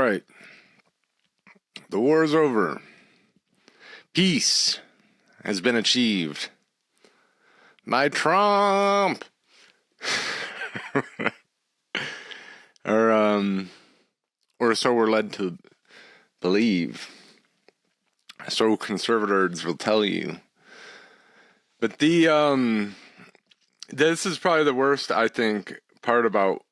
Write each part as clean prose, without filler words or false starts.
right. The war is over. Peace has been achieved by Trump. or so we're led to believe. So conservators will tell you. But this is probably the worst, I think, part about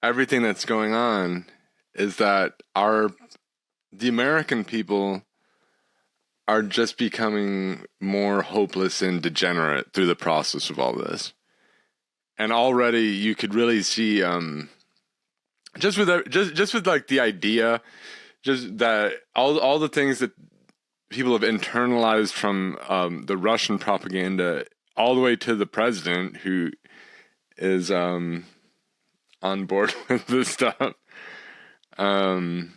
everything that's going on is that the American people are just becoming more hopeless and degenerate through the process of all this. And already you could really see, just with like the idea, just that all the things that people have internalized from the Russian propaganda, all the way to the president who is on board with this stuff, to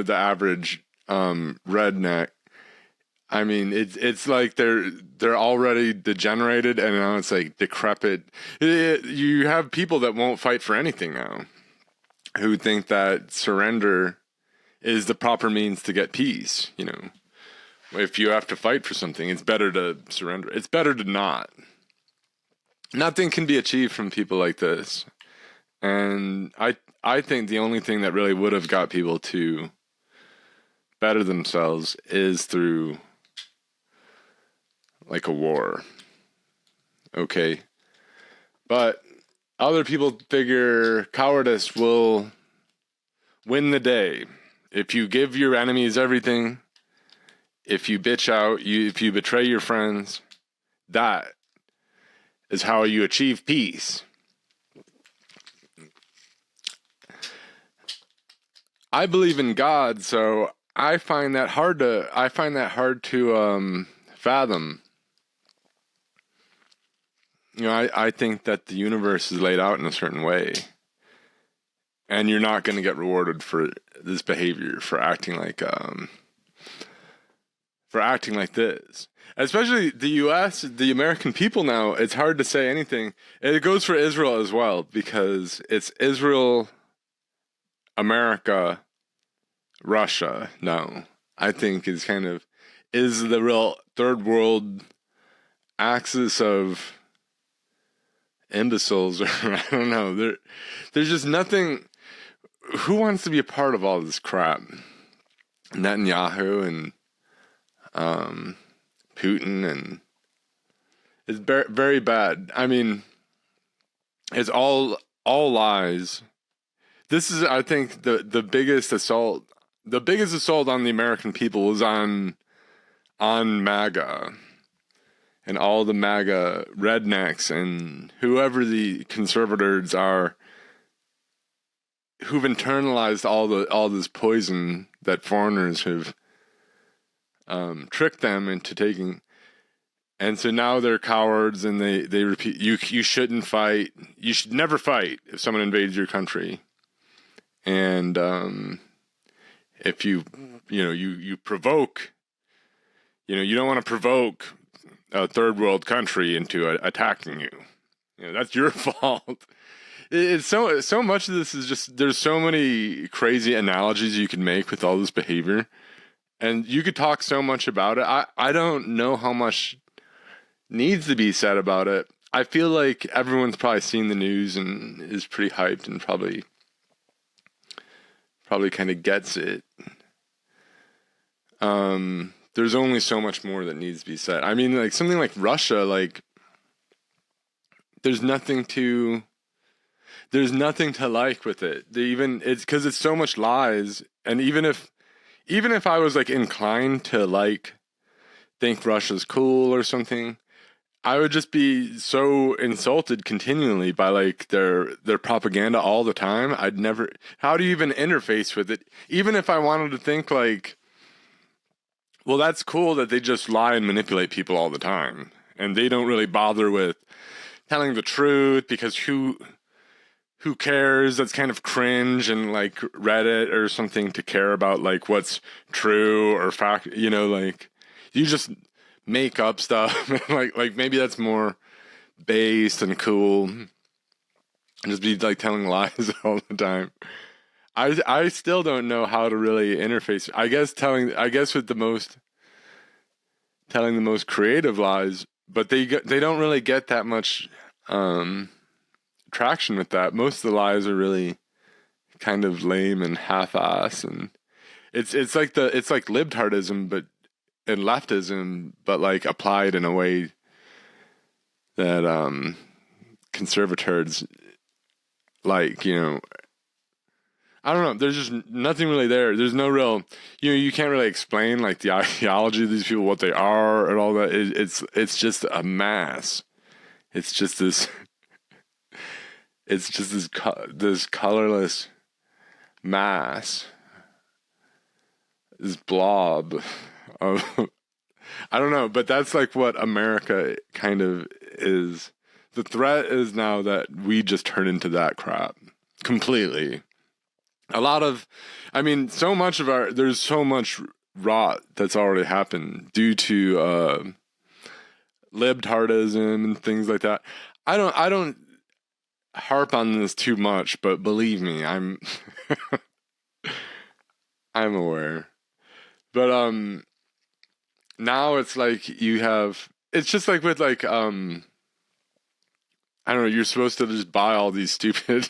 the average redneck. I mean, it's like they're already degenerated, and now it's like decrepit. You have people that won't fight for anything now, who think that surrender is the proper means to get peace. If you have to fight for something, it's better to surrender. It's better to not. Nothing can be achieved from people like this, and I think the only thing that really would have got people to better themselves is through like a war. Okay. But other people figure cowardice will win the day. If you give your enemies everything, if you bitch out, if you betray your friends, that is how you achieve peace. I believe in God, so I find that hard to fathom. I think that the universe is laid out in a certain way, and you're not going to get rewarded for this behavior, for acting like this. Especially the U.S., the American people now. It's hard to say anything. It goes for Israel as well, because it's Israel, America, Russia. No, I think is the real third world axis of imbeciles, or I don't know. There's just nothing. Who wants to be a part of all this crap? Netanyahu and Putin, and it's very bad. I mean, it's all lies. This is, I think, the biggest assault. The biggest assault on the American people was on MAGA. And all the MAGA rednecks and whoever the conservators are, who've internalized all this poison that foreigners have tricked them into taking, and so now they're cowards, and they repeat, you shouldn't fight, you should never fight if someone invades your country, and if you provoke, you don't want to provoke a third world country into attacking you. That's your fault. It's so much of this is just, there's so many crazy analogies you can make with all this behavior, and you could talk so much about it. I don't know how much needs to be said about it. I feel like everyone's probably seen the news and is pretty hyped and probably kind of gets it. There's only so much more that needs to be said. I mean, like something like Russia, like there's nothing to like with it. It's because it's so much lies. And even if I was like inclined to like think Russia's cool or something, I would just be so insulted continually by like their propaganda all the time. How do you even interface with it? Even if I wanted to think like, well, that's cool that they just lie and manipulate people all the time, and they don't really bother with telling the truth, because who cares? That's kind of cringe, and like Reddit or something to care about like what's true or fact. Like you just make up stuff. like maybe that's more based and cool. And just be like telling lies all the time. I still don't know how to really interface. I guess with the most telling the most creative lies, but they don't really get that much traction with that. Most of the lies are really kind of lame and half-ass, and it's like libtardism, but and leftism, but like applied in a way that conservators like, I don't know. There's just nothing really there. There's no real, you can't really explain like the ideology of these people, what they are, and all that. It's just a mass. It's just this. It's just this colorless mass, this blob of. I don't know, but that's like what America kind of is. The threat is now that we just turn into that crap completely. So much of there's so much rot that's already happened due to libtardism and things like that. I don't harp on this too much, but believe me, I'm I'm aware. But now it's like it's just like with like I don't know, you're supposed to just buy all these stupid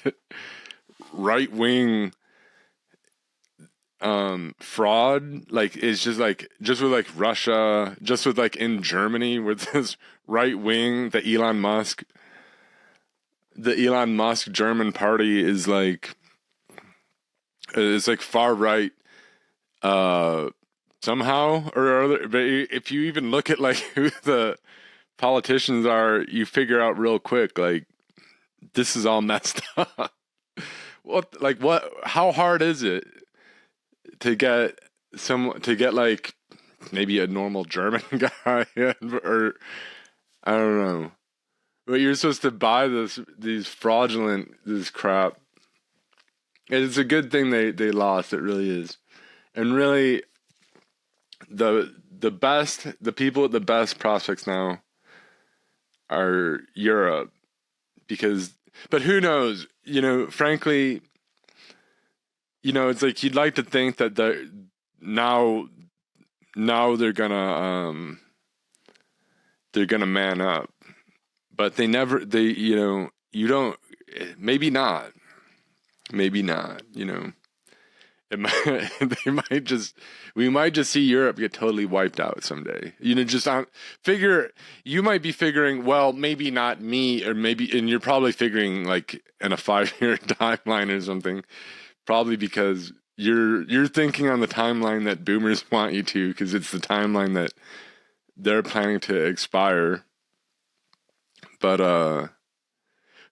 right wing fraud. Like it's just with like Russia, just with like in Germany with this right wing, the Elon Musk German party is like, it's like far right somehow or other. But if you even look at like who the politicians are, you figure out real quick like this is all messed up. How hard is it to get like maybe a normal German guy or I don't know. But you're supposed to buy this crap. It's a good thing they lost, it really is. And really the people with the best prospects now are Europe, but who knows, frankly, it's like you'd like to think that now they're gonna man up, but they you don't, maybe not, we might just see Europe get totally wiped out someday. You might be figuring, well, maybe not me, or maybe, and you're probably figuring like in a 5-year timeline or something, probably because you're thinking on the timeline that boomers want you to, because it's the timeline that they're planning to expire. But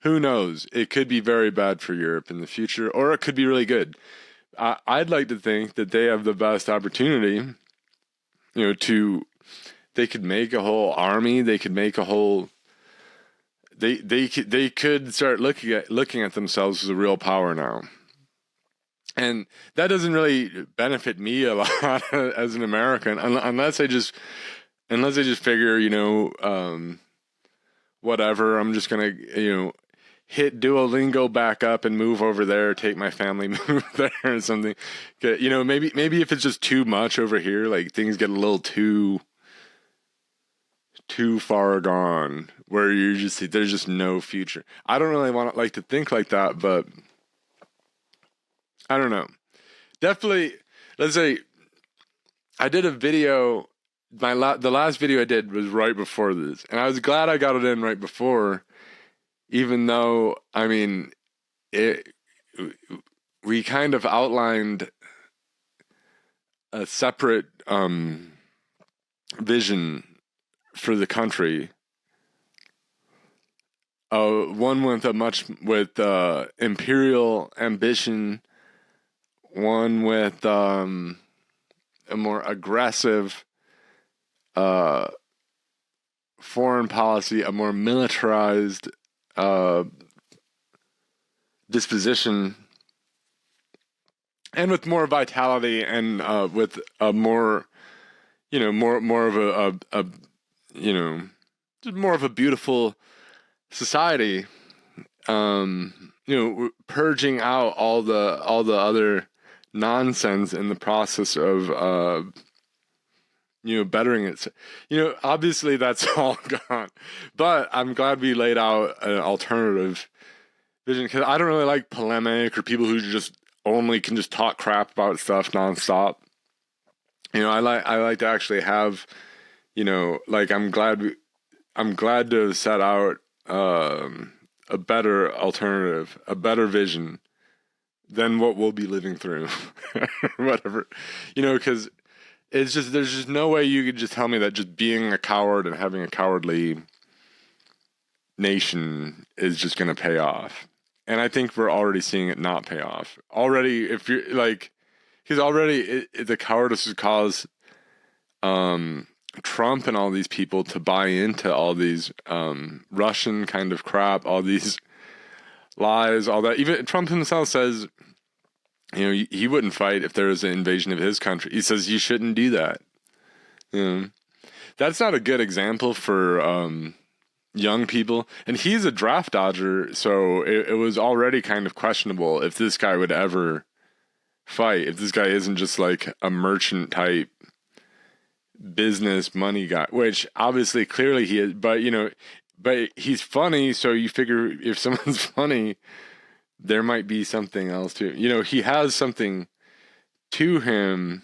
who knows? It could be very bad for Europe in the future, or it could be really good. I'd like to think that they have the best opportunity, they could make a whole army. They could make a whole. They could start looking at themselves as a real power now, and that doesn't really benefit me a lot as an American, unless I just figure, whatever. I'm just gonna hit Duolingo back up and move over there, take my family, move there or something. Maybe if it's just too much over here, like things get a little too far gone, where there's just no future. I don't really want to think like that, but I don't know. Definitely, let's say I did a video. The last video I did was right before this, and I was glad I got it in right before. Even though, we kind of outlined a separate vision for the country. One with imperial ambition. One with a more aggressive foreign policy, a more militarized disposition, and with more vitality, and with a more, more of more of a beautiful society, purging out all the other nonsense in the process of bettering it. Obviously that's all gone, but I'm glad we laid out an alternative vision, because I don't really like polemic or people who just only can just talk crap about stuff nonstop. I like to actually have, like, I'm glad to set out a better alternative, a better vision than what we'll be living through, whatever, because it's just, there's just no way you could just tell me that just being a coward and having a cowardly nation is just going to pay off. And I think we're already seeing it not pay off already. If you're like, because already the cowardice has caused Trump and all these people to buy into all these Russian kind of crap, all these lies, all that. Even Trump himself says, he wouldn't fight if there was an invasion of his country. He says you shouldn't do that. That's not a good example for young people. And he's a draft dodger, so it was already kind of questionable if this guy would ever fight, if this guy isn't just like a merchant type business money guy, which obviously clearly he is, but but he's funny, so you figure if someone's funny, there might be something else to he has something to him,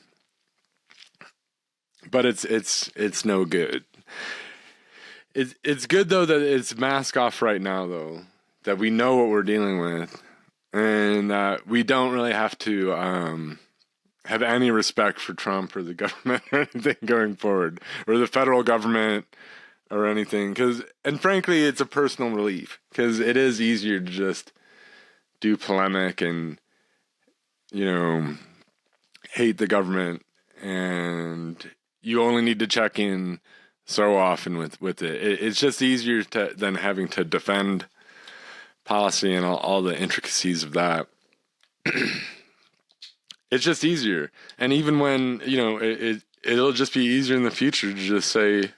but it's no good. It's good though that it's mask off right now, though, that we know what we're dealing with, and we don't really have to have any respect for Trump or the government or anything going forward, or the federal government or anything. And frankly, it's a personal relief, because it is easier to just do polemic and hate the government, and you only need to check in so often with it. It's just easier than having to defend policy and all the intricacies of that. It's just easier. And even when, it'll just be easier in the future to just say,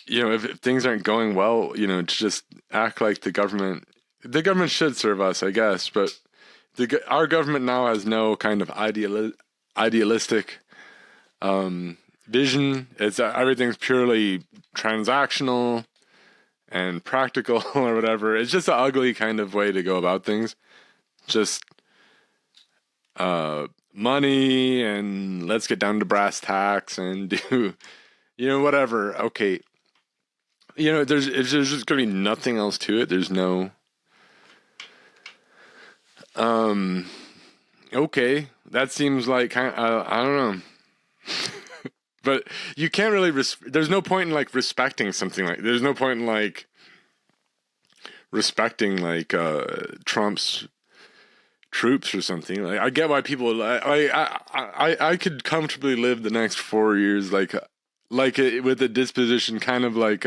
if things aren't going well, to just act like the government should serve us, I guess. But our government now has no kind of idealistic vision. Everything's purely transactional and practical or whatever. It's just an ugly kind of way to go about things. Just money, and let's get down to brass tacks and do whatever. Okay, there's just gonna be nothing else to it. There's no okay, that seems like kind of, I don't know. But you can't really there's no point in like respecting something like, there's no point in like respecting like Trump's troops or something. Like, I get why people I could comfortably live the next 4 years like with a disposition kind of like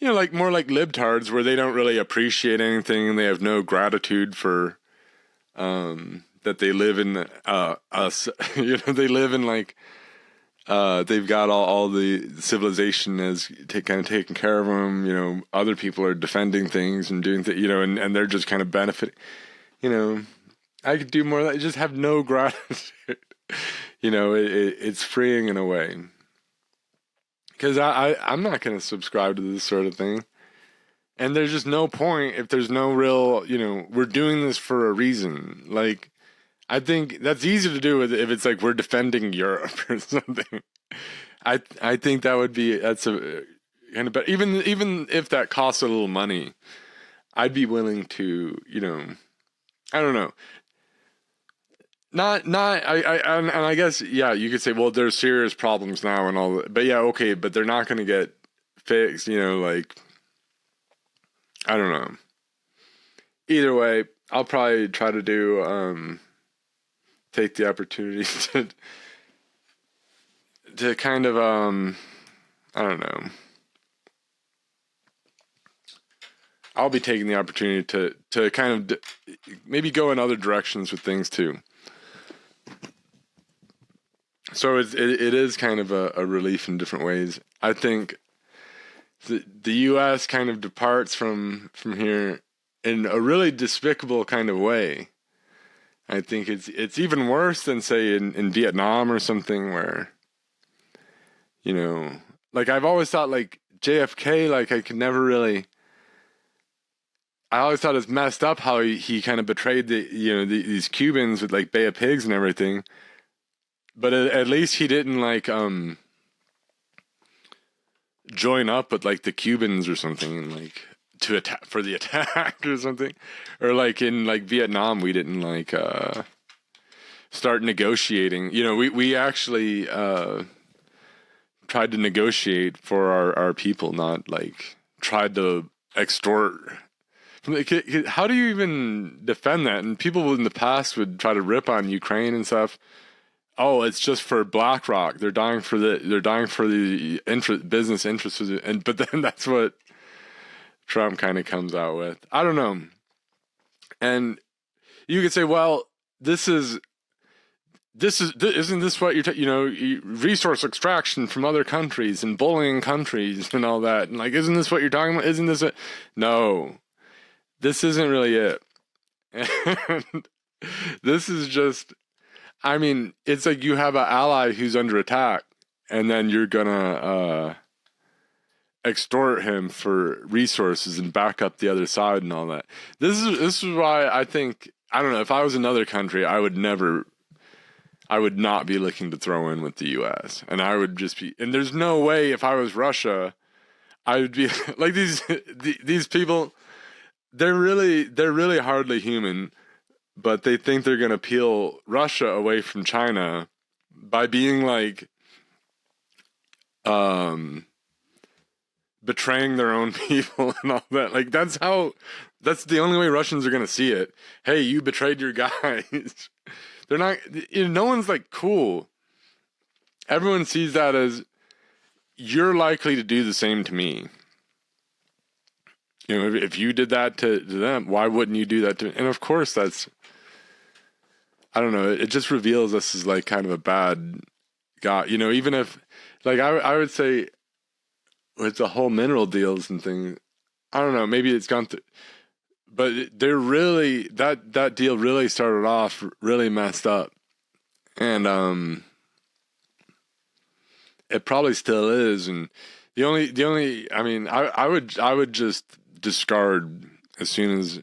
like more like libtards, where they don't really appreciate anything and they have no gratitude for that they live in us. They live in like they've got all the civilization is kind of taking care of them. Other people are defending things and doing things, and they're just kind of benefiting. I could do more of that. Just have no gratitude. It's freeing in a way. Because I'm not going to subscribe to this sort of thing. And there's just no point if there's no real, we're doing this for a reason. Like, I think that's easy to do if it's like we're defending Europe or something. I think that's a kind of better. Even if that costs a little money, I'd be willing to, I don't know. I guess, yeah, you could say, well, there's serious problems now and all that, but yeah, okay, but they're not going to get fixed, like, I don't know. Either way, I'll probably try to do, take the opportunity to kind of, I don't know. I'll be taking the opportunity to kind of maybe go in other directions with things too. So it is kind of a relief in different ways. I think the U.S. kind of departs from here in a really despicable kind of way. I think it's even worse than, say, in Vietnam or something, where, you know, like I've always thought, like JFK, like I could never really. I always thought it's messed up how he kind of betrayed these Cubans with like Bay of Pigs and everything, but at least he didn't like join up with like the Cubans or something and like to attack for the attack or something, or like in like Vietnam we didn't like start negotiating. You know, we actually tried to negotiate for our people, not like tried to extort. Like, how do you even defend that? And people in the past would try to rip on Ukraine and stuff. Oh, it's just for BlackRock. They're dying for the business interests, and but then that's what Trump kind of comes out with. I don't know. And you could say, well, isn't this what resource extraction from other countries and bullying countries and all that? And like, isn't this what you're talking about? Isn't this it? No, this isn't really it. And this is just, I mean, it's like you have an ally who's under attack, and then you're gonna extort him for resources and back up the other side and all that. This is why I think, I don't know, if I was another country, I would not be looking to throw in with the U.S. And I would just be, and there's no way if I was Russia, I would be like these people. They're really hardly human, but they think they're gonna peel Russia away from China by being like, betraying their own people and all that. Like that's the only way Russians are gonna see it. Hey, you betrayed your guys. They're not, no one's like, cool. Everyone sees that as, you're likely to do the same to me. You know, if you did that to them, why wouldn't you do that to me? And of course that's, I don't know, it just reveals us as like kind of a bad guy. You know, even if, like I would say with the whole mineral deals and things, I don't know, maybe it's gone through, but they're really, that deal really started off really messed up. And it probably still is. And the only I mean, I would just discard as soon as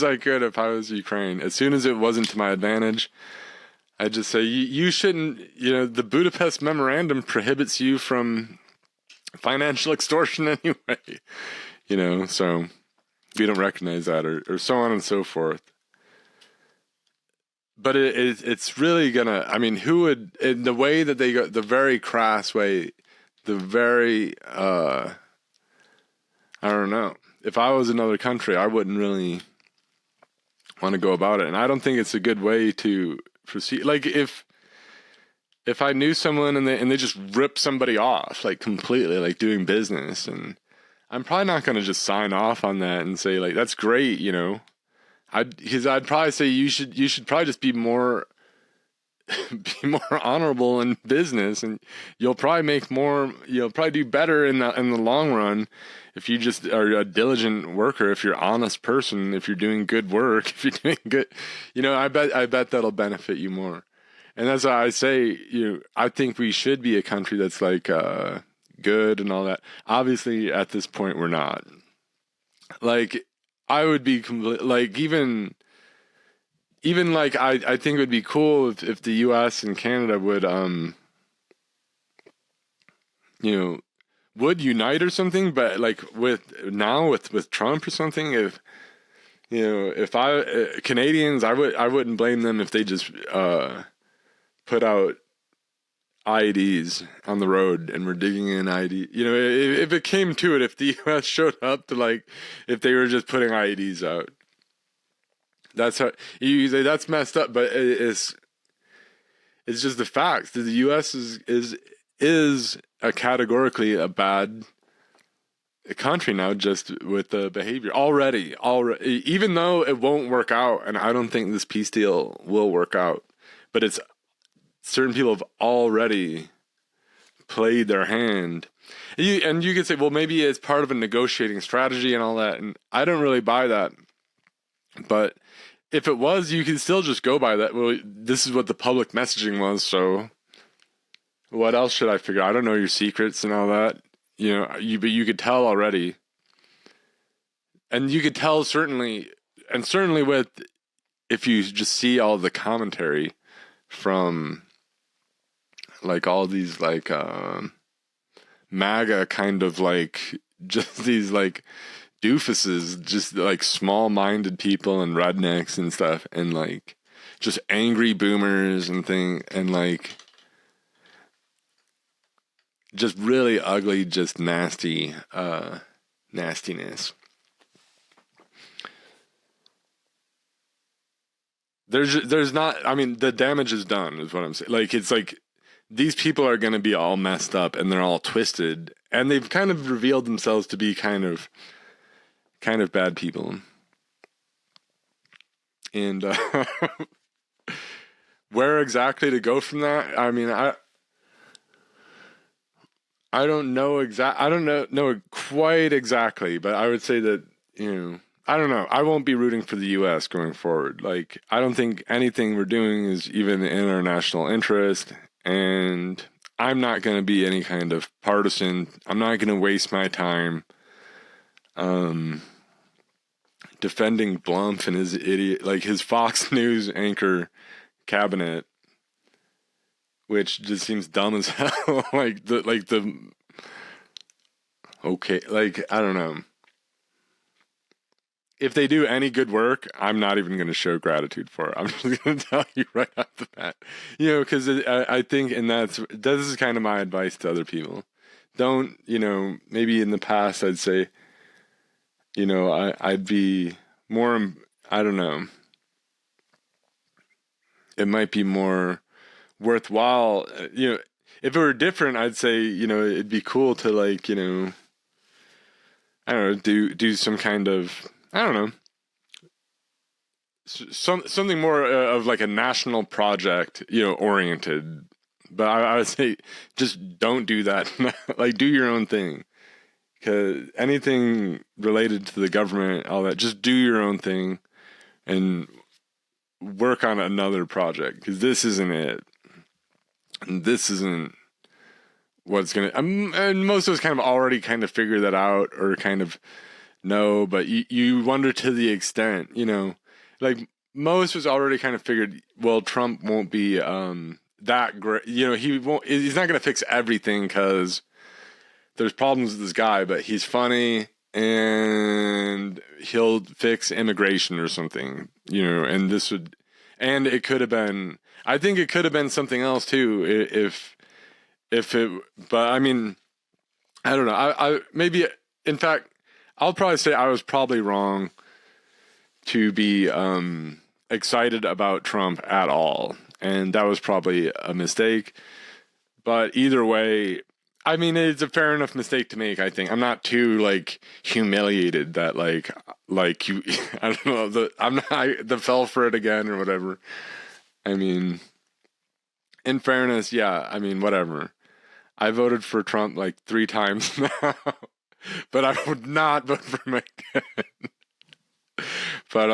I could if I was Ukraine. As soon as it wasn't to my advantage, I'd just say you shouldn't, you know, the Budapest Memorandum prohibits you from financial extortion anyway. You know, so we don't recognize that, or so on and so forth. But it's really gonna, I mean, who would, in the way that they go, the very crass way, the very, I don't know. If I was another country, I wouldn't really want to go about it. And I don't think it's a good way to proceed. Like if I knew someone and they just rip somebody off, like completely, like doing business, and I'm probably not going to just sign off on that and say like, that's great, you know. Because I'd probably say you should probably just be more honorable in business, and you'll probably do better in the long run if you just are a diligent worker, if you're an honest person, if you're doing good work, if you're doing good, you know, I bet that'll benefit you more. And that's why I say, I think we should be a country that's like good and all that. Obviously at this point we're not. Like I would be like, even like, I think it would be cool if the US and Canada would, would unite or something, but like with Trump or something, if Canadians, I wouldn't blame them if they just, put out IEDs on the road and we're digging in IED. You know, if it came to it, if the US showed up to, like, if they were just putting IEDs out, that's how you say that's messed up. But it's just the facts that the US is a categorically a bad country now, just with the behavior already, even though it won't work out. And I don't think this peace deal will work out, but it's, certain people have already played their hand. And you could say, well, maybe it's part of a negotiating strategy and all that. And I don't really buy that. But if it was, you can still just go by that. Well, this is what the public messaging was, so what else should I figure? I don't know your secrets and all that. But you could tell already. And you could tell certainly with, if you just see all the commentary from like all these like MAGA kind of like just these like doofuses, just like small-minded people and rednecks and stuff, and like just angry boomers and like just really ugly, just nasty nastiness. There's not, I mean, the damage is done is what I'm saying. Like, it's like these people are going to be all messed up and they're all twisted, and they've kind of revealed themselves to be kind of bad people. And where exactly to go from that? I mean, I don't know I don't know quite exactly, but I would say that, I don't know. I won't be rooting for the U.S. going forward. Like, I don't think anything we're doing is even in our national interest, and I'm not going to be any kind of partisan. I'm not going to waste my time defending Blumpf and his idiot, like his Fox News anchor cabinet, which just seems dumb as hell. Okay, like, I don't know. If they do any good work, I'm not even going to show gratitude for it. I'm just going to tell you right off the bat, because I think, and this is kind of my advice to other people. Don't, maybe in the past I'd say, I'd be more, I don't know. It might be more worthwhile, if it were different, I'd say, it'd be cool to, like, I don't know, do some kind of, I don't know, something more of like a national project, oriented. But I would say just don't do that. Like, do your own thing. Because anything related to the government, all that, just do your own thing and work on another project. Because this isn't it. And this isn't what's going to... And most of us kind of already kind of figure that out, or kind of know, but you wonder to the extent, like most was already kind of figured, well, Trump won't be that great, he's not going to fix everything because there's problems with this guy, but he's funny and he'll fix immigration or something, and it could have been, I think it could have been something else too, if it, but I mean, I don't know, I maybe, in fact, I'll probably say I was probably wrong to be excited about Trump at all. And that was probably a mistake. But either way, I mean, it's a fair enough mistake to make, I think. I'm not too, like, humiliated that, like you, I don't know, I fell for it again or whatever. I mean, in fairness, yeah, I mean, whatever. I voted for Trump like 3 times now. But I would not vote for him again. But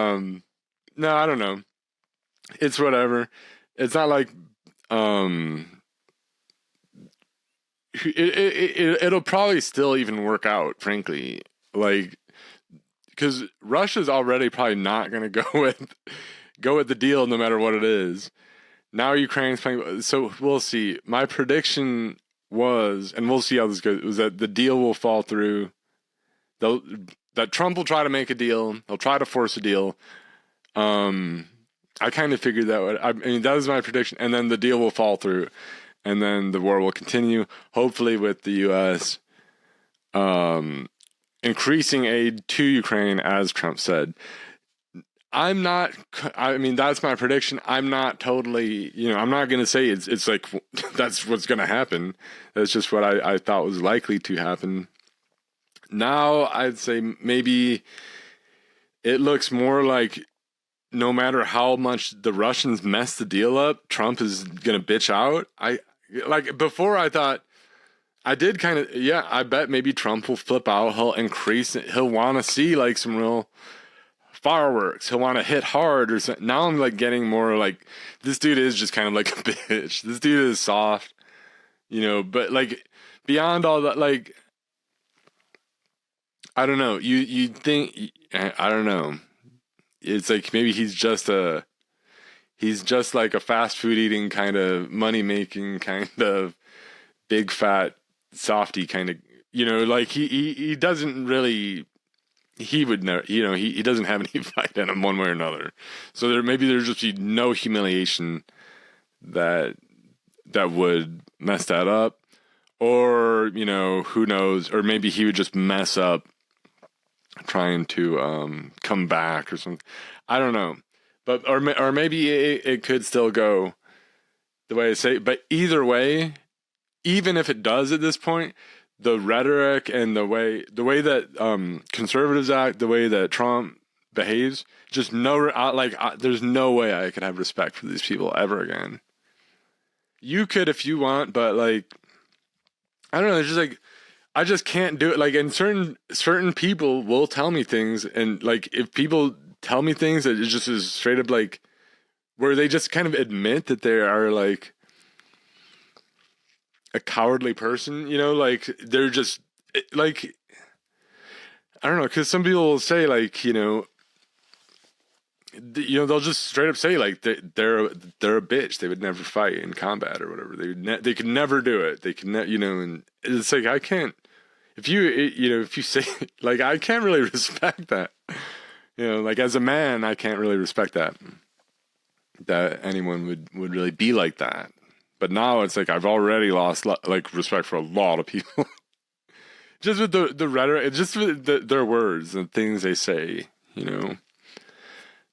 no, I don't know. It's whatever. It's not like it'll probably still even work out, frankly. Like, because Russia's already probably not going to go with the deal no matter what it is. Now Ukraine's playing, so we'll see. My prediction was, and we'll see how this goes, was that the deal will fall through. That Trump will try to make a deal. He'll try to force a deal. I kind of figured that would, I mean, that was my prediction. And then the deal will fall through. And then the war will continue, hopefully with the U.S. Increasing aid to Ukraine, as Trump said. I mean, that's my prediction. I'm not totally, I'm not going to say it's like, that's what's going to happen. That's just what I thought was likely to happen. Now, I'd say maybe it looks more like no matter how much the Russians mess the deal up, Trump is going to bitch out. Before I thought, I did kind of, yeah, I bet maybe Trump will flip out. He'll increase it. He'll want to see like some real fireworks. He'll want to hit hard or something. Now I'm like getting more like, this dude is just kind of like a bitch. This dude is soft, but like beyond all that, like, I don't know. You think, I don't know. It's like maybe he's just like a fast food eating kind of money making kind of big fat softy kind of, like he doesn't really, he would never, he doesn't have any fight in him one way or another. So there's just be no humiliation that would mess that up, or who knows, or maybe he would just mess up trying to come back or something. I don't know, but or maybe it could still go the way I say. But either way, even if it does at this point, the rhetoric and the way that conservatives act, the way that Trump behaves, just there's no way I could have respect for these people ever again. You could if you want, but like, I don't know. It's just like, I just can't do it. Like, and certain people will tell me things, and like if people tell me things that it just is straight up like, where they just kind of admit that they are like a cowardly person, like they're just like, I don't know, because some people will say like, they'll just straight up say like they're a bitch. They would never fight in combat or whatever. They could never do it. They can, and it's like I can't. If you say like, I can't really respect that. Like as a man, I can't really respect that anyone would really be like that. But now it's like I've already lost like respect for a lot of people, just with the rhetoric, just with their words and things they say.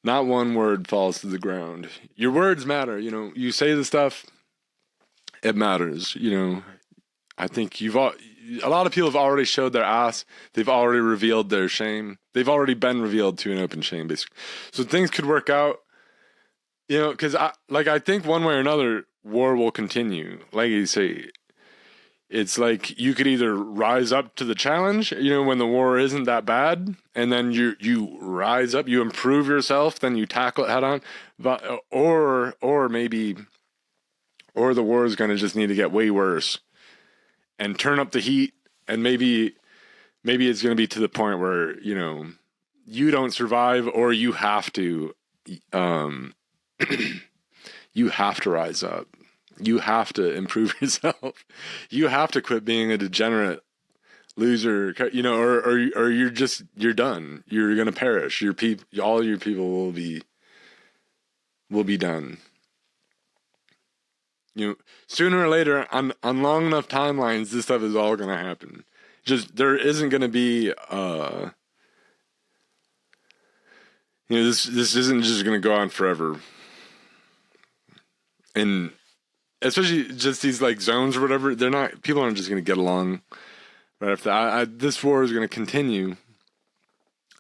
Not one word falls to the ground. Your words matter. You say the stuff, it matters. I think a lot of people have already showed their ass. They've already revealed their shame. They've already been revealed to an open shame, basically. So things could work out. Because I think one way or another, war will continue. Like you say, it's like you could either rise up to the challenge, when the war isn't that bad, and then you rise up, you improve yourself, then you tackle it head on, but or the war is going to just need to get way worse and turn up the heat, and maybe it's going to be to the point where you don't survive, or you have to. You have to rise up. You have to improve yourself. You have to quit being a degenerate loser, or you're done. You're gonna perish. All your people will be done. Sooner or later, on long enough timelines, this stuff is all gonna happen. Just there isn't gonna be this isn't just gonna go on forever. And especially just these like zones or whatever, people aren't just going to get along right after that. This war is going to continue.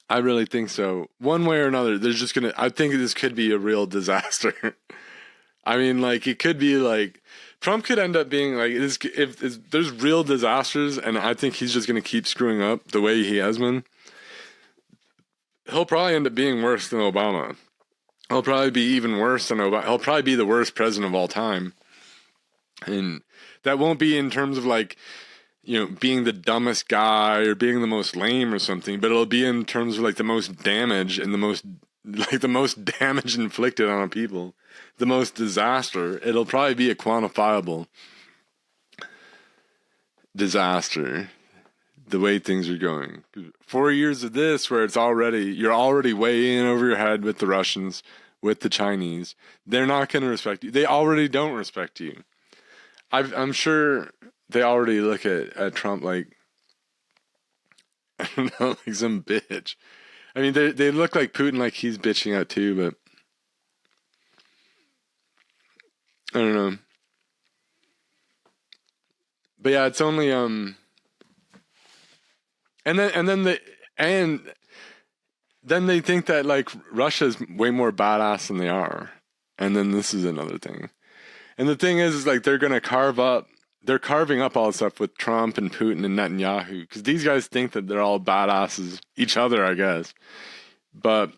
I really think so. One way or another, I think this could be a real disaster. I mean, like, it could be like, Trump could end up being like, if there's real disasters, and I think he's just going to keep screwing up the way he has been, he'll probably end up being worse than Obama. He'll probably be even worse than Obama. He'll probably be the worst president of all time. And that won't be in terms of like, being the dumbest guy or being the most lame or something, but it'll be in terms of like the most damage and the most damage inflicted on people, the most disaster. It'll probably be a quantifiable disaster, the way things are going. 4 years of this where you're already way in over your head with the Russians, with the Chinese. They're not going to respect you. They already don't respect you. I'm sure they already look at Trump like, I don't know, like some bitch. I mean, they look like Putin, like he's bitching out too, but I don't know. But yeah, it's only and then they think that like Russia's way more badass than they are. And then this is another thing. And the thing is like they're gonna carve up they're carving up all this stuff with Trump and Putin and Netanyahu because these guys think that they're all badasses, each other, I guess. But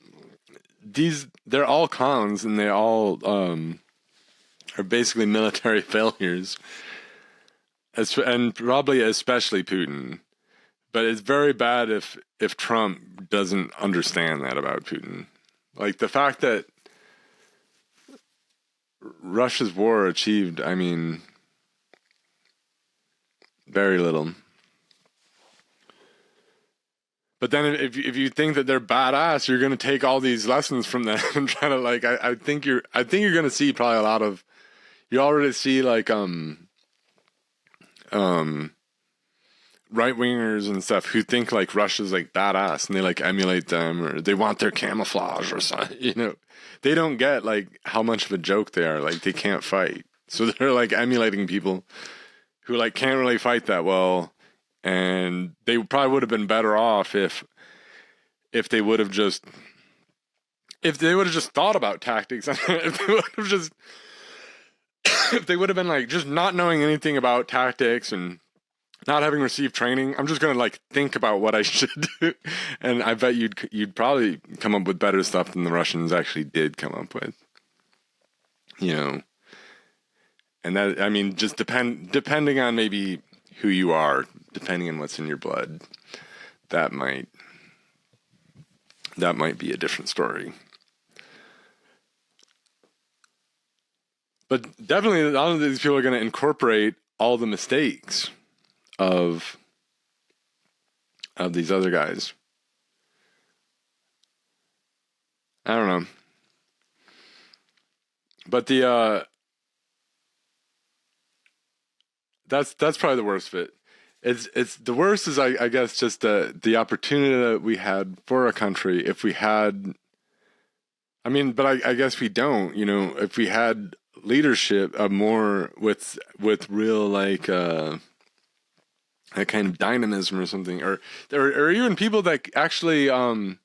they're all clowns, and they all are basically military failures, and probably especially Putin. But it's very bad if Trump doesn't understand that about Putin. Like the fact that Russia's war achieved, I mean, very little. But then if you think that they're badass, you're going to take all these lessons from them and try to like. I think you're going to see probably a lot of. You already see like right wingers and stuff who think like Russia's like badass and they like emulate them or they want their camouflage or something. You know, they don't get like how much of a joke they are. Like they can't fight, so they're like emulating people who like can't really fight that well, and they probably would have been better off if they would have just thought about tactics. If they would have just if they would have been like just not knowing anything about tactics and not having received training, I'm just gonna like think about what I should do, and I bet you'd probably come up with better stuff than the Russians actually did come up with. You know, and that, I mean, just depending on maybe who you are, depending on what's in your blood, that might be a different story. But definitely, a lot of these people are going to incorporate all the mistakes of these other guys. I don't know. But that's probably the worst of it. It's the worst is I guess just the opportunity that we had for a country if we had. I mean, but I guess we don't. You know, if we had leadership more with real like a kind of dynamism or something, or even people that actually were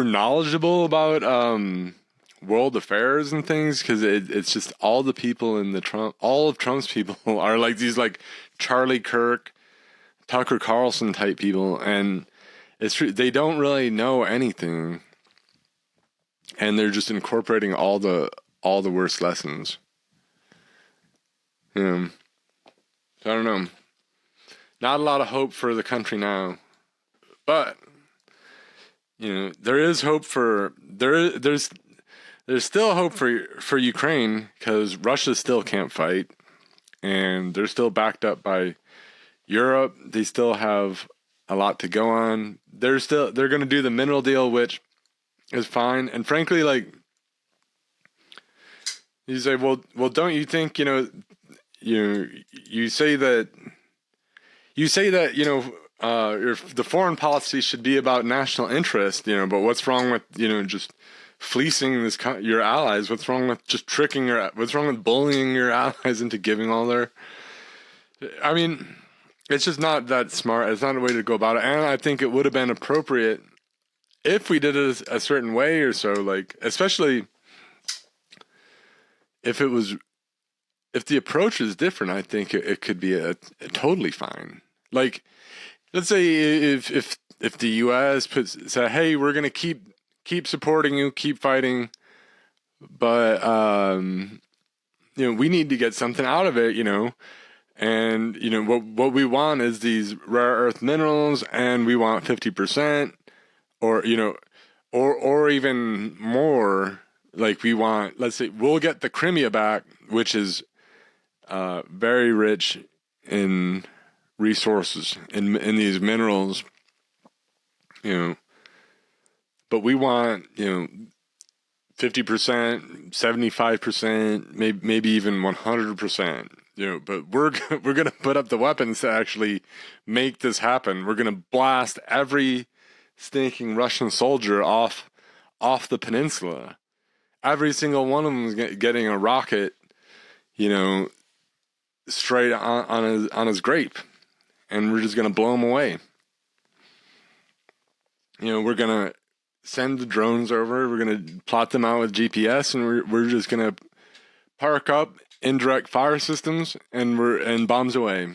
knowledgeable about world affairs and things, because it's just all the people in all of Trump's people are like these like Charlie Kirk, Tucker Carlson type people, and it's true, they don't really know anything, and they're just incorporating all the worst lessons. So I don't know. Not a lot of hope for the country now, but you know there is hope for there's still hope for Ukraine, because Russia still can't fight, and they're still backed up by Europe. They still have a lot to go on. They're going to do the mineral deal, which is fine. And frankly, like you say, well, don't you think you say that the foreign policy should be about national interest, but what's wrong with just fleecing your allies? What's wrong with just what's wrong with bullying your allies into giving all their? I mean, it's just not that smart. It's not a way to go about it. And I think it would have been appropriate if we did it a certain way or so, like, especially if the approach is different. I think it could be a totally fine. Like, let's say if the U.S. say, hey, we're going to keep supporting you, keep fighting, but we need to get something out of it, and what we want is these rare earth minerals, and we want 50%, or or even more. Like, we want, let's say, we'll get the Crimea back, which is very rich in resources in these minerals, but we want 50%, 75%, maybe even 100%. But we're gonna put up the weapons to actually make this happen. We're gonna blast every stinking Russian soldier off the peninsula. Every single one of them is getting a rocket, straight on his grape, and we're just gonna blow him away. We're gonna send the drones over. We're gonna plot them out with GPS, and we're just gonna park up indirect fire systems and bombs away,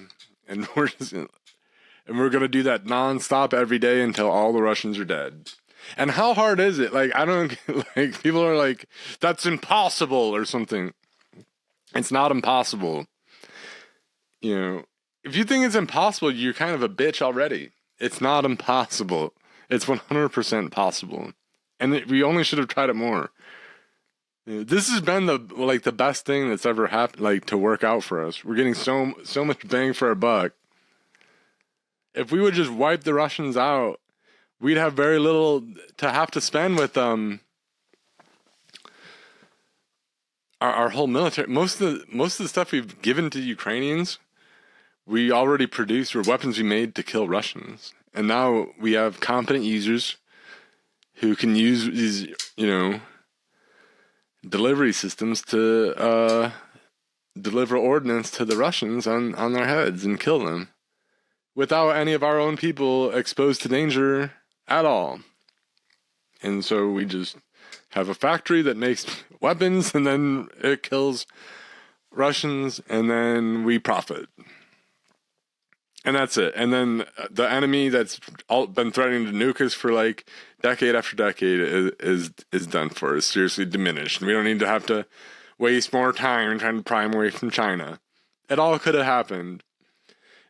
and we're gonna do that nonstop every day until all the Russians are dead. And how hard is it? Like, I don't like, people are like, that's impossible or something. It's not impossible. You know, if you think it's impossible, you're kind of a bitch already. It's not impossible. It's 100% possible. And we only should have tried it more. This has been the best thing that's ever happened, like, to work out for us. We're getting so much bang for our buck. If we would just wipe the Russians out, we'd have very little to have to spend with our whole military. Most of the stuff we've given to Ukrainians, we already produced, or weapons we made to kill Russians. And now we have competent users who can use these, delivery systems to deliver ordnance to the Russians on their heads and kill them without any of our own people exposed to danger at all. And so we just have a factory that makes weapons, and then it kills Russians, and then we profit. And that's it. And then the enemy that's been threatening to nuke us for like decade after decade is done for. Is seriously diminished. We don't need to have to waste more time trying to pry them away from China. It all could have happened.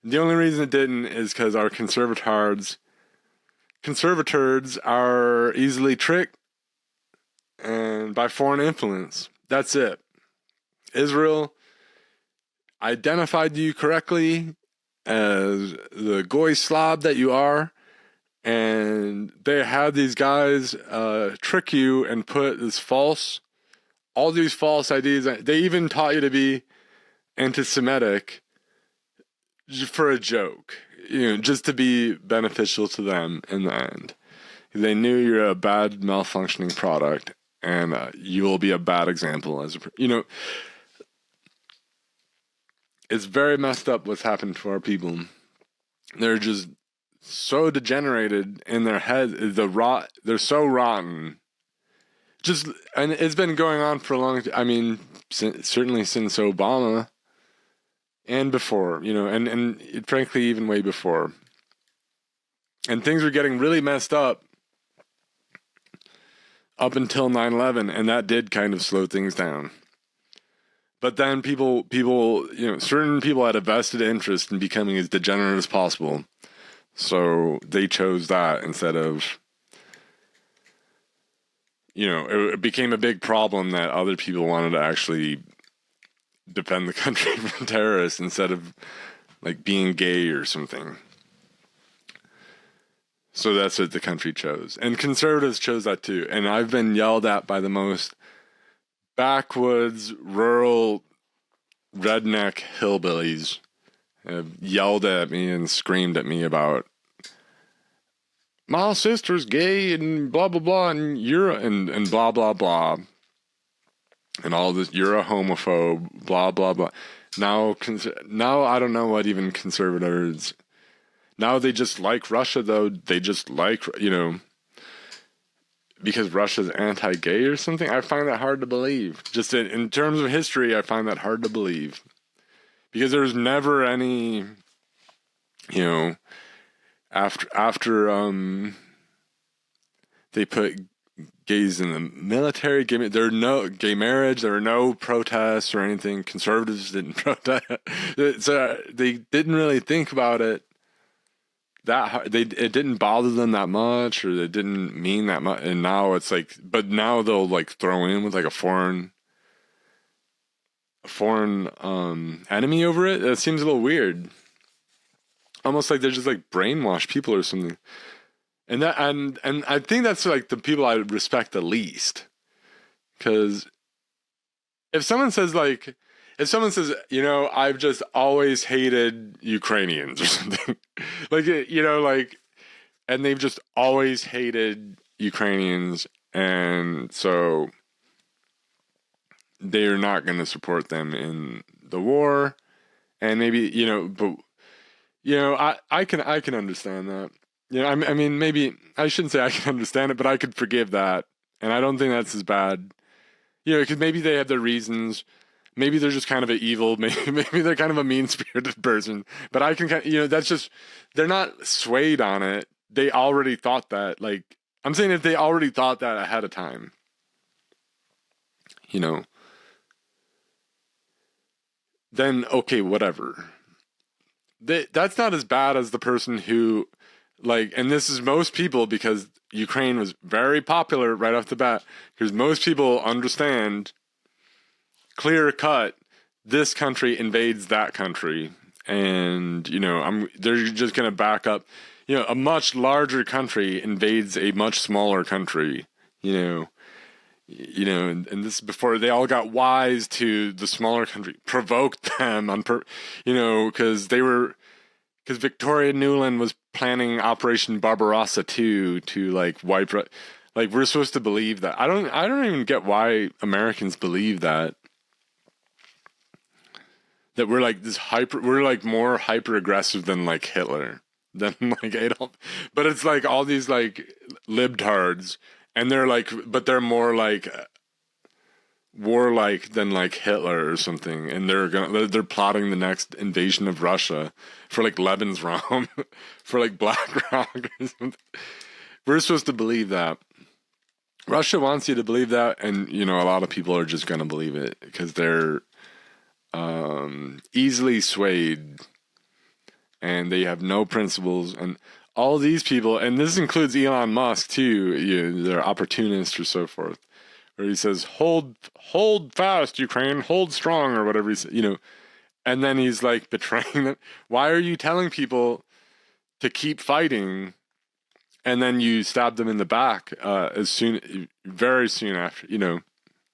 The only reason it didn't is because our conservators are easily tricked and by foreign influence. That's it. Israel identified you correctly as the goy slob that you are, and they had these guys trick you and put all these false ideas. They even taught you to be anti-Semitic for a joke, just to be beneficial to them in the end. They knew you're a bad, malfunctioning product, and you will be a bad example as it's very messed up what's happened to our people. They're just so degenerated in their head. They're so rotten. And it's been going on for a long time. I mean, certainly since Obama and before, and frankly, even way before. And things were getting really messed up until 9/11, and that did kind of slow things down. But then people, certain people had a vested interest in becoming as degenerate as possible. So they chose that instead of, it became a big problem that other people wanted to actually defend the country from terrorists instead of like being gay or something. So that's what the country chose. And conservatives chose that too. And I've been yelled at by the most backwoods, rural, redneck hillbillies have yelled at me and screamed at me about my sister's gay and blah blah blah and you're and blah blah blah and all this, you're a homophobe, blah blah blah. Now I don't know what even conservatives. Now they just like Russia though. They just like because Russia's anti-gay or something. I find that hard to believe. Just in terms of history, I find that hard to believe. Because there's never any, after they put gays in the military, there are no gay marriage, there were no protests or anything. Conservatives didn't protest. So they didn't really think about it it didn't bother them that much, or it didn't mean that much. And now it's like, but now they'll like throw in with like a foreign enemy over it. That seems a little weird. Almost like they're just like brainwashed people or something. And I think that's like the people I respect the least. Because if someone says, I've just always hated Ukrainians or something, and they've just always hated Ukrainians, and so they're not going to support them in the war, and maybe, I can understand that. I mean, maybe I shouldn't say I can understand it, but I could forgive that, and I don't think that's as bad. Because maybe they have their reasons. maybe they're just kind of an evil, maybe they're kind of a mean-spirited person, but I can, that's just, they're not swayed on it. They already thought that. Like, I'm saying if they already thought that ahead of time, then okay, whatever. That's not as bad as the person who, like, and this is most people, because Ukraine was very popular right off the bat, because most people understand clear cut, this country invades that country, and they're just gonna back up. A much larger country invades a much smaller country. And this is before they all got wise to the smaller country, provoked them because Victoria Nuland was planning Operation Barbarossa too, to like wipe. Like, we're supposed to believe that. I don't even get why Americans believe that. That we're like we're like more hyper aggressive than like Hitler, than like Adolf. But it's like all these like libtards, and they're like, but they're more like warlike than like Hitler or something, and they're plotting the next invasion of Russia for like Lebensraum, for like BlackRock or something. We're supposed to believe that. Russia wants you to believe that, and a lot of people are just gonna believe it because they're easily swayed, and they have no principles. And all these people, and this includes Elon Musk too, they're opportunists or so forth, where he says, hold fast, Ukraine, hold strong, or whatever he says, and then he's like betraying them. Why are you telling people to keep fighting, and then you stab them in the back very soon after,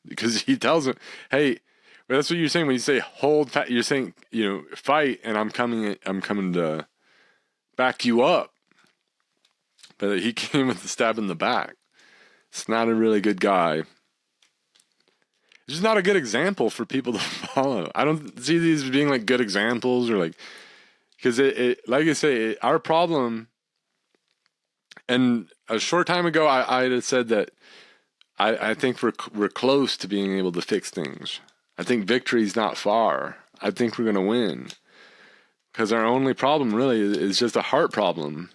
because he tells them, hey, well, that's what you're saying when you say you're saying, fight, and I'm coming to back you up. But he came with the stab in the back. It's not a really good guy. It's just not a good example for people to follow. I don't see these as being like good examples, or like, because it like I say, our problem. And a short time ago, I had said that I think we're close to being able to fix things. I think victory's not far. I think we're going to win. Because our only problem really is just a heart problem.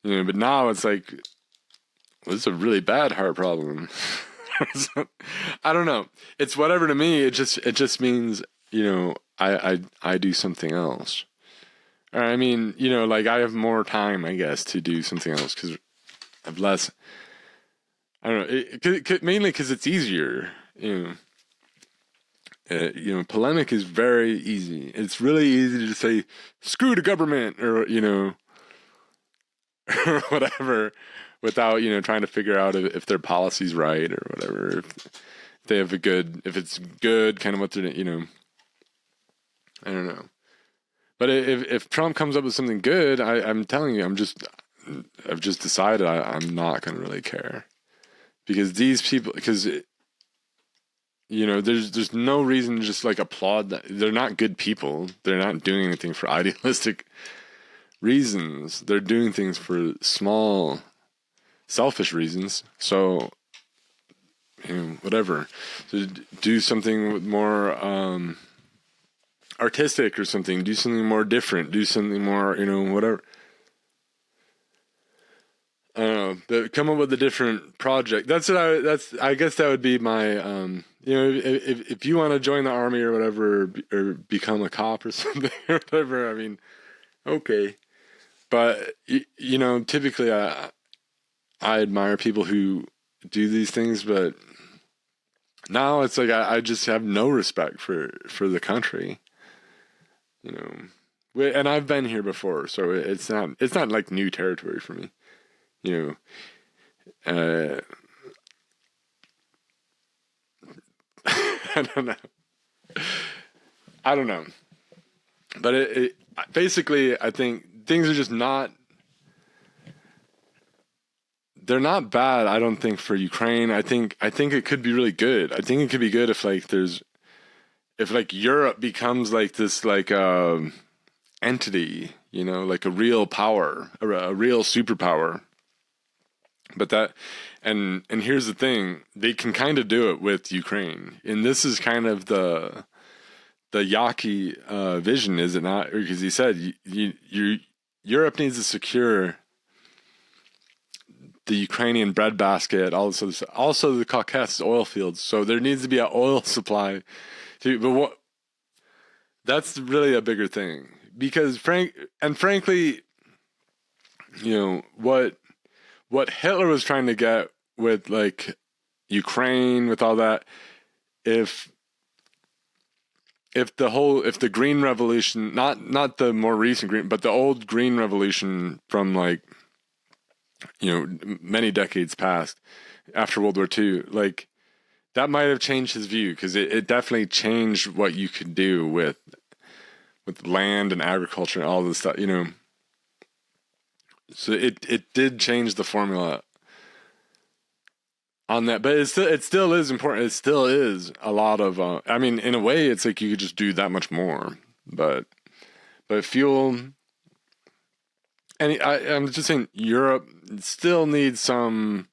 But now it's like, well, it's a really bad heart problem. I don't know. It's whatever to me. It just means, I do something else. Or I mean, like I have more time, I guess, to do something else because I have less. I don't know. Mainly because it's easier, polemic is very easy. It's really easy to say, screw the government, or, or whatever, without, trying to figure out if their policy's right or whatever. If they have if it's good, kind of what they're, I don't know. But if Trump comes up with something good, I'm telling you, I've just decided I'm not going to really care. Because these people, there's no reason to just like applaud that. They're not good people. They're not doing anything for idealistic reasons. They're doing things for small, selfish reasons. So, whatever. So do something with more artistic or something. Do something more different. Do something more, whatever. I don't know. Come up with a different project. I guess that would be my, if you want to join the army or whatever, or become a cop or something or whatever, I mean, okay. But, typically I admire people who do these things, but now it's like, I just have no respect for the country, and I've been here before, so it's not like new territory for me. I don't know. But basically, I think things are just they're not bad, I don't think, for Ukraine. I think it could be really good. I think it could be good if Europe becomes like this entity, like a real power, a real superpower. But and here's the thing, they can kind of do it with Ukraine. And this is kind of the Yaki vision, is it not? Because he said Europe needs to secure the Ukrainian breadbasket, also the Caucasus oil fields. So there needs to be an oil supply. But that's really a bigger thing, because frankly, what Hitler was trying to get with like Ukraine, with all that, if the Green Revolution, not the more recent green, but the old Green Revolution from like, many decades past after World War II, like that might have changed his view, because it definitely changed what you could do with land and agriculture and all this stuff, So it did change the formula on that, but it still is important. It still is a lot of. I mean, in a way, it's like you could just do that much more, but fuel. And I'm just saying, Europe still needs some.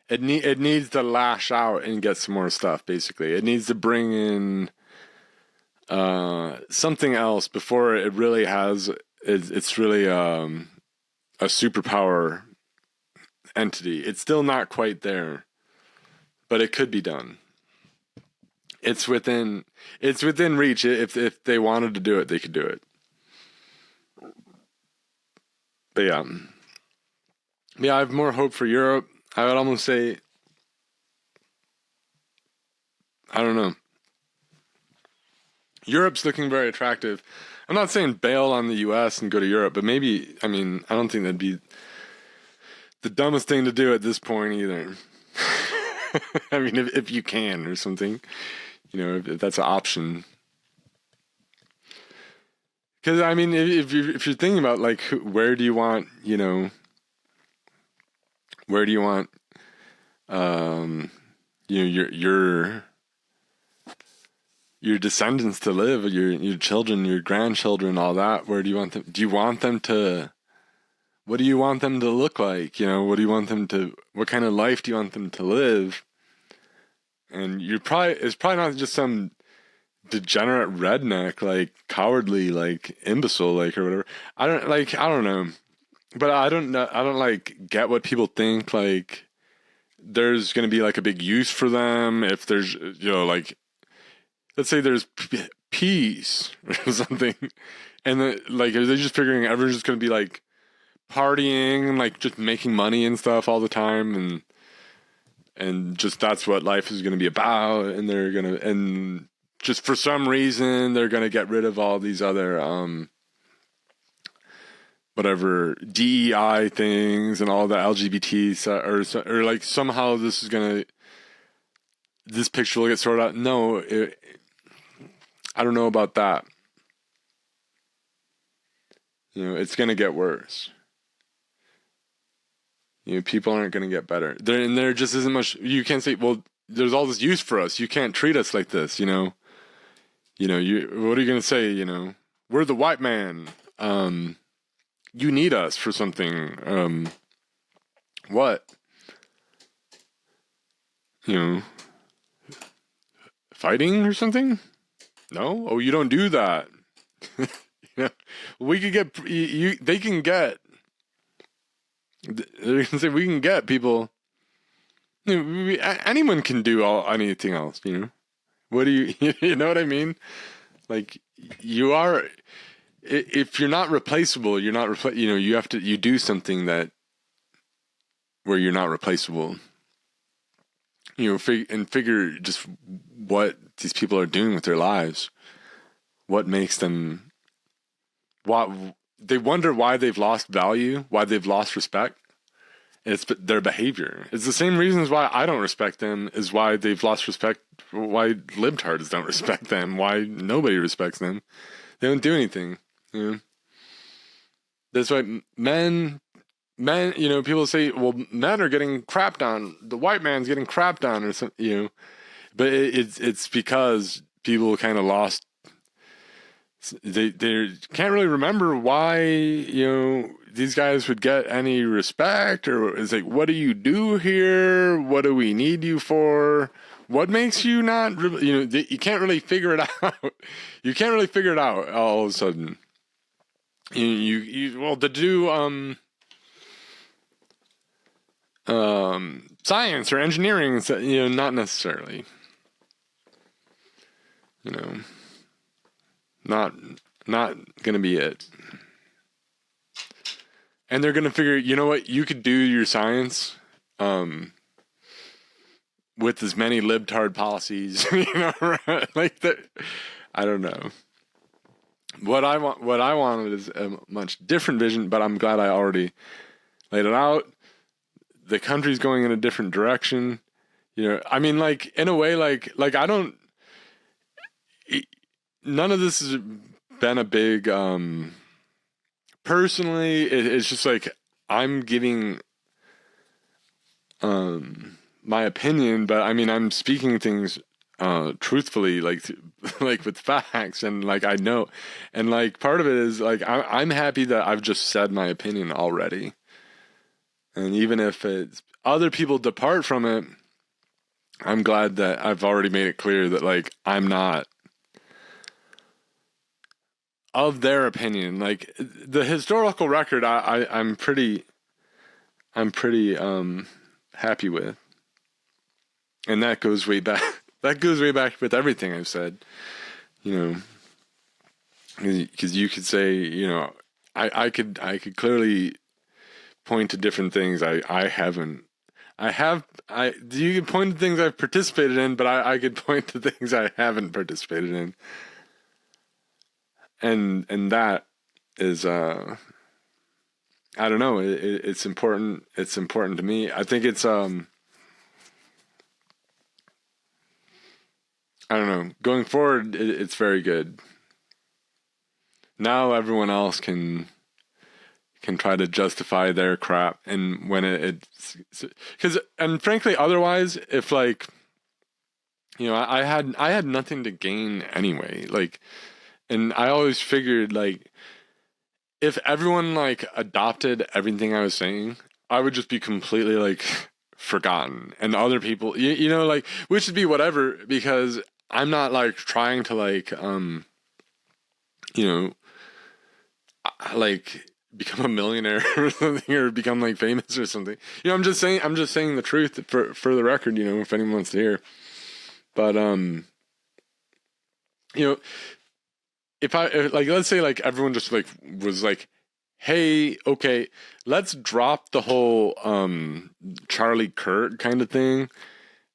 It needs to lash out and get some more stuff. Basically, it needs to bring in something else before it really has. It's really a superpower entity. It's still not quite there, but it could be done. It's within reach. If they wanted to do it, they could do it. But yeah, I have more hope for Europe. I would almost say, I don't know. Europe's looking very attractive. I'm not saying bail on the U.S. and go to Europe, but maybe, I don't think that'd be the dumbest thing to do at this point either. I mean, if you can or something, if that's an option. Because I mean, if you're thinking about like where do you want your descendants to live, your children, your grandchildren, all that, where do you want them? Do you want them to? What do you want them to look like? What do you want them to? What kind of life do you want them to live? And it's probably not just some degenerate redneck, like cowardly, like imbecile, like or whatever. I don't know, but I don't like get what people think. Like there's going to be like a big use for them if there's like, let's say there's peace or something, and then like are they just figuring everyone's just going to be like partying and like just making money and stuff all the time, and just that's what life is going to be about, and they're going to, and just for some reason they're going to get rid of all these other whatever DEI things and all the LGBT or like somehow this picture will get sorted out. No, I don't know about that. It's going to get worse. People aren't going to get better. There just isn't much. You can't say, well, there's all this use for us. You can't treat us like this, what are you going to say? We're the white man. You need us for something. What? Fighting or something? No? Oh, you don't do that. We could get they can get. They're gonna say we can get people. Anyone can do anything else. What do you? You know what I mean? Like you are. If you're not replaceable, you're not you have to. You do something where you're not replaceable. Figure just what these people are doing with their lives. What makes them? What they wonder why they've lost value, why they've lost respect. It's their behavior. It's the same reasons why I don't respect them is why they've lost respect. Why libtards don't respect them. Why nobody respects them. They don't do anything. That's why men. People say, well, men are getting crapped on. The white man's getting crapped on, or something. But it's because people kind of lost. They can't really remember why these guys would get any respect, or is like, what do you do here? What do we need you for? What makes you not, you can't really figure it out. You can't really figure it out all of a sudden. Well, to do, science or engineering, not necessarily, not going to be it. And they're going to figure, you know what, you could do your science, with as many libtard policies, like that. I don't know. What I wanted is a much different vision, but I'm glad I already laid it out. The country's going in a different direction. I mean, like, in a way, like I don't, none of this has been a big, personally, it's just like, I'm giving, my opinion, but I mean, I'm speaking things, truthfully, like with facts, and like, I know, and like, part of it is like, I'm happy that I've just said my opinion already. And even if it's other people depart from it, I'm glad that I've already made it clear that, like, I'm not of their opinion. Like, the historical record, I'm pretty happy with. And that goes way back. That goes way back with everything I've said, because you could say, I could clearly point to different things you can point to things I've participated in, but I could point to things I haven't participated in. And that is, I don't know. It's important. It's important to me. I think it's, I don't know, going forward, it's very good. Now everyone else can try to justify their crap, and when it's because, and frankly, otherwise, if, like, I had nothing to gain anyway, like, and I always figured, like, if everyone, like, adopted everything I was saying, I would just be completely, like, forgotten, and other people, like, which would be whatever, because I'm not, like, trying to, like, like, become a millionaire or something, or become, like, famous or something. I'm just saying the truth for the record, if anyone wants to hear. But if let's say, like, everyone just, like, was like, hey, okay, let's drop the whole Charlie Kirk kind of thing,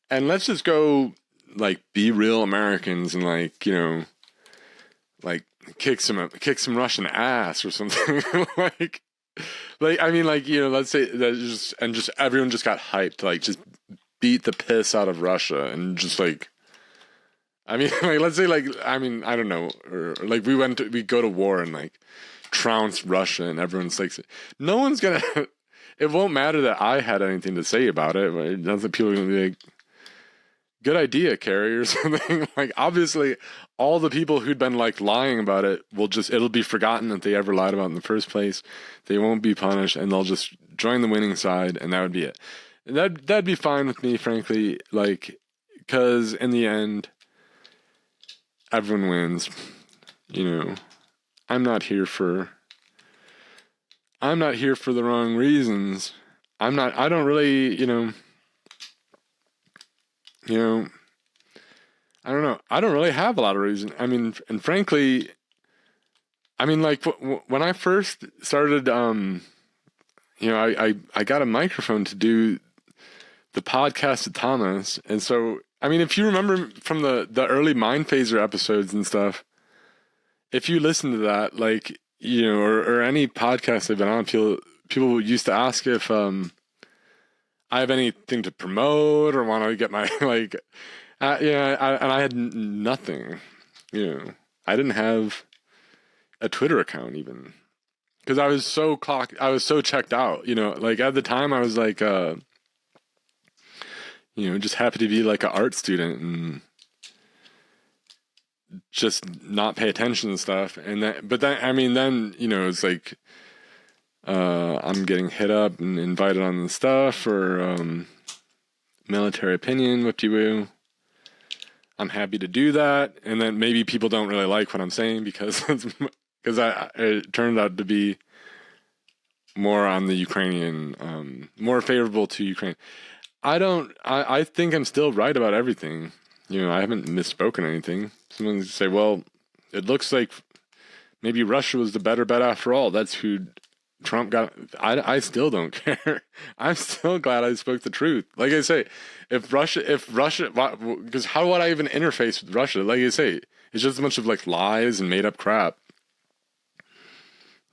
and let's just go, like, be real Americans, and, like, like, kick some Russian ass or something. like I mean, like, let's say that just everyone just got hyped to, like, just beat the piss out of Russia, and just, like, I mean, like, let's say, like, I mean, I don't know, or like, we go to war and, like, trounce Russia, and everyone's like, no one's gonna, it won't matter that I had anything to say about it, right? Nothing, people are gonna be like, good idea, Carrie, or something. Like, obviously, all the people who'd been, like, lying about it it'll be forgotten that they ever lied about it in the first place. They won't be punished, and they'll just join the winning side, and that would be it. And that'd be fine with me, frankly, like, because in the end, everyone wins. I'm not here for the wrong reasons. I don't really, I don't know. I don't really have a lot of reason. I mean, and frankly, I mean, like, when I first started, I got a microphone to do the podcast with Thomas. And so, I mean, if you remember from the early Mind Phaser episodes and stuff, if you listen to that, like, or any podcast I've been on, people used to ask if I have anything to promote or want to get my, like, and I had nothing. I didn't have a Twitter account even, because I was so checked out. Like, at the time I was like, just happy to be, like, an art student and just not pay attention to stuff. But then, I mean, then, it's like, I'm getting hit up and invited on the stuff or military opinion, what do you? I'm happy to do that, and then maybe people don't really like what I'm saying because it turned out to be more on the Ukrainian, more favorable to Ukraine. I think I'm still right about everything. I haven't misspoken anything. Someone say, well, it looks like maybe Russia was the better bet after all. That's who Trump got. I still don't care. I'm still glad I spoke the truth. Like I say, if Russia, because how would I even interface with Russia? Like I say, it's just a bunch of like lies and made up crap.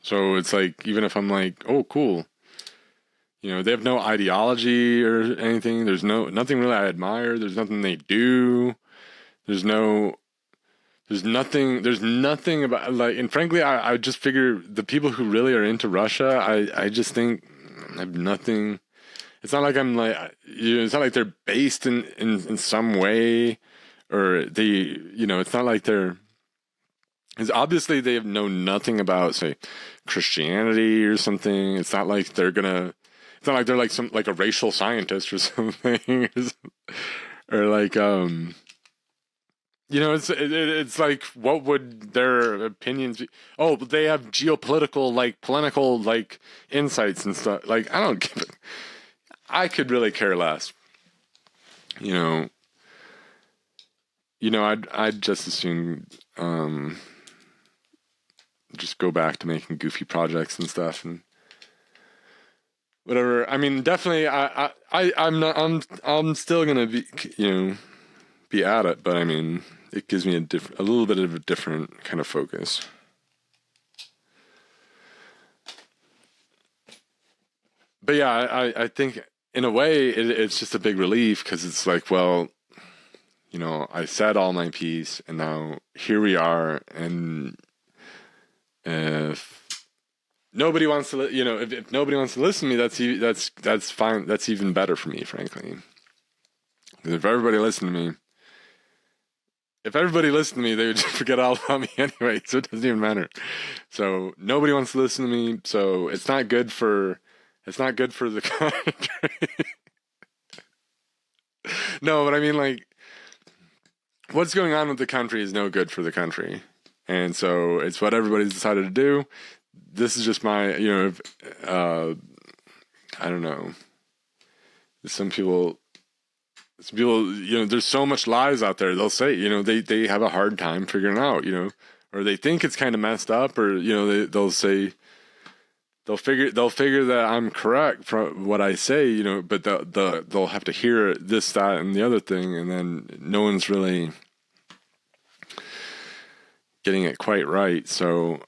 So it's like, even if I'm like, oh, cool. They have no ideology or anything. There's nothing really I admire. There's nothing they do. There's nothing about, like, and frankly, I just figure the people who really are into Russia, I just think I have nothing. It's not like I'm like, it's not like they're based in some way, or they, it's not like they're, because obviously they know nothing about, say, Christianity or something. It's not like they're like a racial scientist or something, or like it's like, what would their opinions be? Oh, but they have geopolitical, like, political, like, insights and stuff. Like, I don't give it. I could really care less. I'd just as soon just go back to making goofy projects and stuff and whatever. I mean, definitely, I'm still gonna be at it, but I mean, it gives me a little bit of a different kind of focus. But yeah, I think in a way it's just a big relief, because it's like, well, I said all my piece, and now here we are, and if nobody wants to, if nobody wants to listen to me, that's fine. That's even better for me, frankly. Because if everybody listened to me, they would just forget all about me anyway, so it doesn't even matter. So nobody wants to listen to me, so it's not good for the country. No, but I mean, like, what's going on with the country is no good for the country. And so it's what everybody's decided to do. This is just my, I don't know. Some people, there's so much lies out there. They'll say, they have a hard time figuring out, or they think it's kind of messed up, or, they'll say, they'll figure that I'm correct from what I say, but they'll have to hear this, that, and the other thing. And then no one's really getting it quite right. So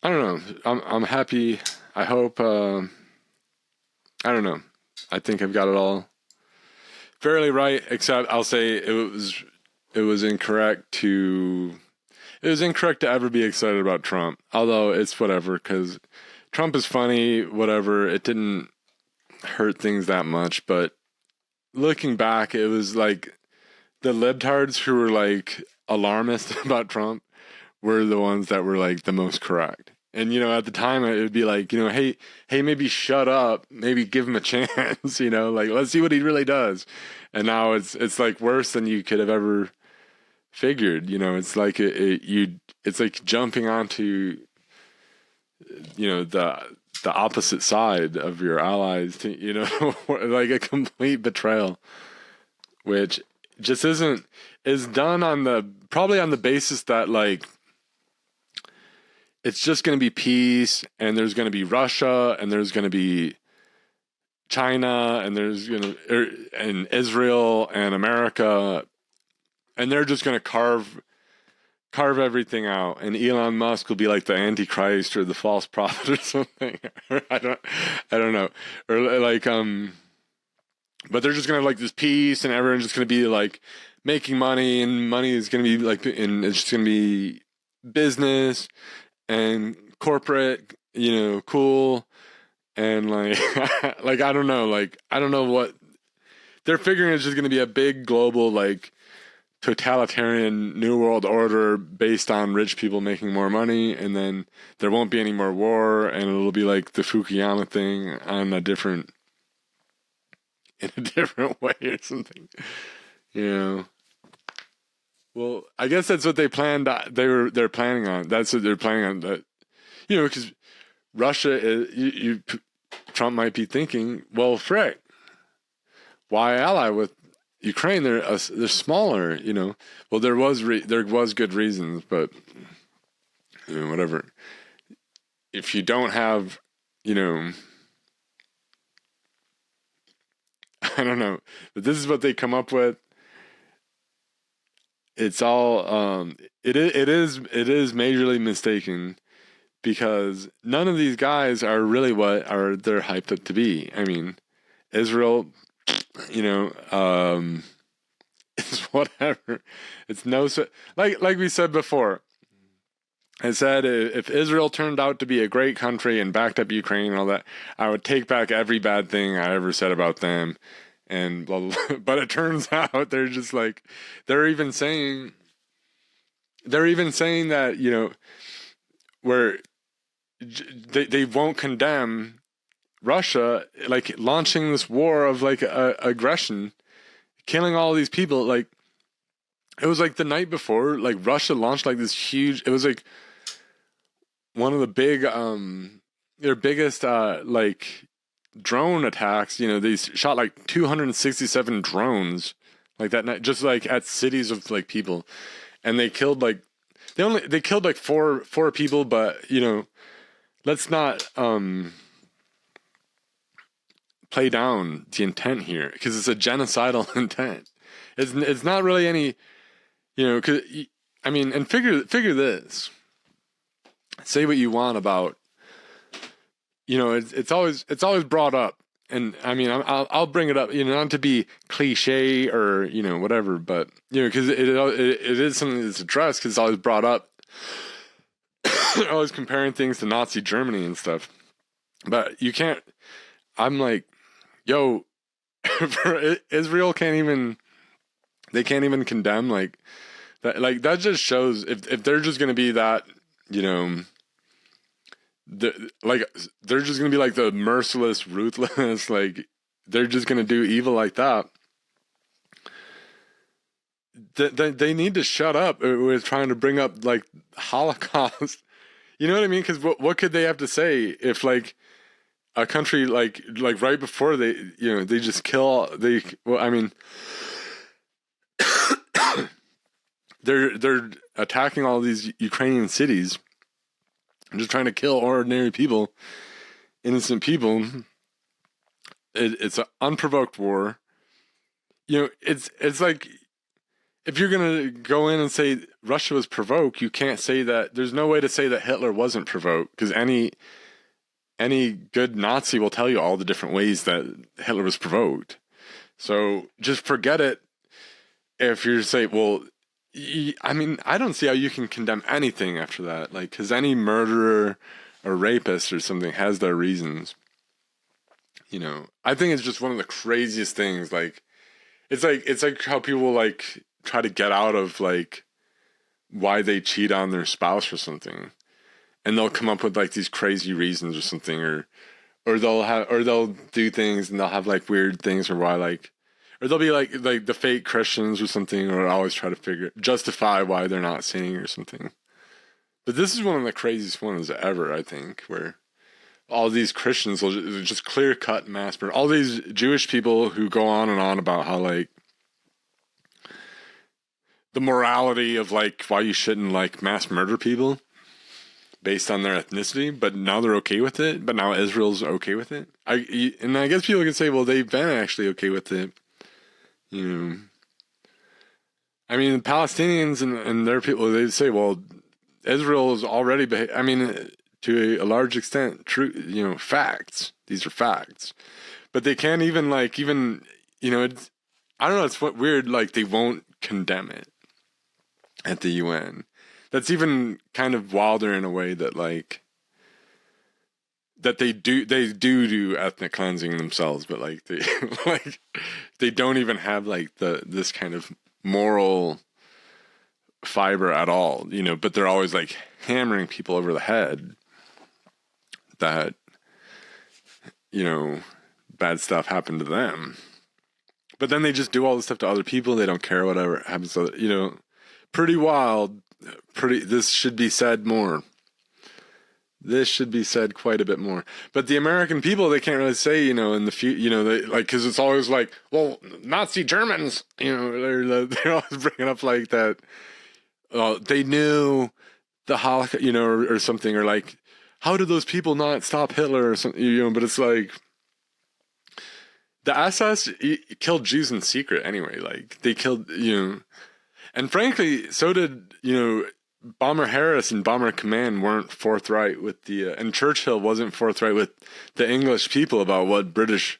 I don't know. I'm happy. I hope, I don't know. I think I've got it all fairly right, except I'll say it was incorrect to ever be excited about Trump. Although it's whatever, because Trump is funny, whatever. It didn't hurt things that much, but looking back, it was like the libtards who were like alarmist about Trump were the ones that were like the most correct. And, at the time it would be like, hey, maybe shut up, maybe give him a chance, like, let's see what he really does. And now it's like worse than you could have ever figured. It's like it's like jumping onto, the opposite side of your allies, to, like a complete betrayal, which just is done probably on the basis that, like, it's just going to be peace, and there's going to be Russia, and there's going to be China, and and Israel and America, and they're just going to carve everything out, and Elon Musk will be like the Antichrist or the false prophet or something. I don't know, or like but they're just going to have like this peace, and everyone's just going to be like making money, and money is going to be like, and it's just going to be business and corporate, cool, and like, like, I don't know what they're figuring. It's just going to be a big global, like, totalitarian new world order based on rich people making more money, and then there won't be any more war, and it'll be like the Fukuyama thing on a different in a different way or something. You know. Well, I guess that's what they planned. They're planning on. That's what they're planning on. That, you know, because Russia is Trump might be thinking, well, frick, why ally with Ukraine? They're smaller, you know. Well, there was good reasons, but you know, whatever. If you don't have, you know, I don't know, but this is what they come up with. It's all it is majorly mistaken, because none of these guys are really what they're hyped up to be. I mean, Israel, you know, is whatever. It's like we said before. I said if Israel turned out to be a great country and backed up Ukraine and all that, I would take back every bad thing I ever said about them. And blah, blah, blah. But it turns out they're just like, they're even saying that, you know, where they won't condemn Russia, like launching this war of like aggression, killing all these people. Like, it was like the night before, like Russia launched like this huge, it was like one of the big, their biggest, like drone attacks. You know, they shot like 267 drones like that night, just like at cities of like people, and they killed like they killed like four people. But you know, let's not play down the intent here, because it's a genocidal intent. It's not really any, you know, cause I mean, and figure this. Say what you want about, you know, it's always brought up, and I mean, I'll bring it up, you know, not to be cliche or, you know, whatever, but you know, because it is something that's addressed, because it's always brought up. Always comparing things to Nazi Germany and stuff, but you can't. I'm like, yo, Israel can't even condemn like that. Like, that just shows if they're just gonna be that, you know. They're just gonna be like the merciless, ruthless, like they're just gonna do evil like that. They need to shut up with trying to bring up like Holocaust. You know what I mean? Because what could they have to say if like a country like right before they, you know, they just kill well, I mean, they're attacking all these Ukrainian cities. Just trying to kill ordinary people, innocent people. It's an unprovoked war. You know, it's like, if you're gonna go in and say Russia was provoked, you can't say that. There's no way to say that Hitler wasn't provoked, because any good Nazi will tell you all the different ways that Hitler was provoked. So just forget it. If you're say, well, I mean, I don't see how you can condemn anything after that. Like, because any murderer or rapist or something has their reasons. You know, I think it's just one of the craziest things. Like, it's like how people like try to get out of like why they cheat on their spouse or something, and they'll come up with like these crazy reasons or something, or they'll do things and they'll have like weird things, or why, like. Or they'll be like the fake Christians or something, or always try to justify why they're not sinning or something. But this is one of the craziest ones ever, I think, where all these Christians will just clear cut mass murder. All these Jewish people who go on and on about how like the morality of like why you shouldn't like mass murder people based on their ethnicity, but now they're okay with it. But now Israel's okay with it. I guess people can say, well, they've been actually okay with it. You know, I mean, the Palestinians and their people, they say, well, Israel is already, I mean, to a large extent, true, you know, facts. These are facts. But they can't even, like, you know, it's, I don't know, it's weird, like, they won't condemn it at the UN. That's even kind of wilder in a way that, like, that they do ethnic cleansing themselves, but like they like they don't even have like this kind of moral fiber at all, you know, but they're always like hammering people over the head that, you know, bad stuff happened to them. But then they just do all this stuff to other people. They don't care whatever happens to, you know, pretty wild. This should be said more. This should be said quite a bit more. But the American people, they can't really say, you know, in the future, you know, they like, because it's always like, well, Nazi Germans, you know, they're always bringing up like that. They knew the Holocaust, you know, or something, or like, how did those people not stop Hitler or something, you know? But it's like, the SS killed Jews in secret anyway. Like, they killed, you know, and frankly, so did, you know, Bomber Harris and Bomber Command weren't forthright with the, and Churchill wasn't forthright with the English people about what British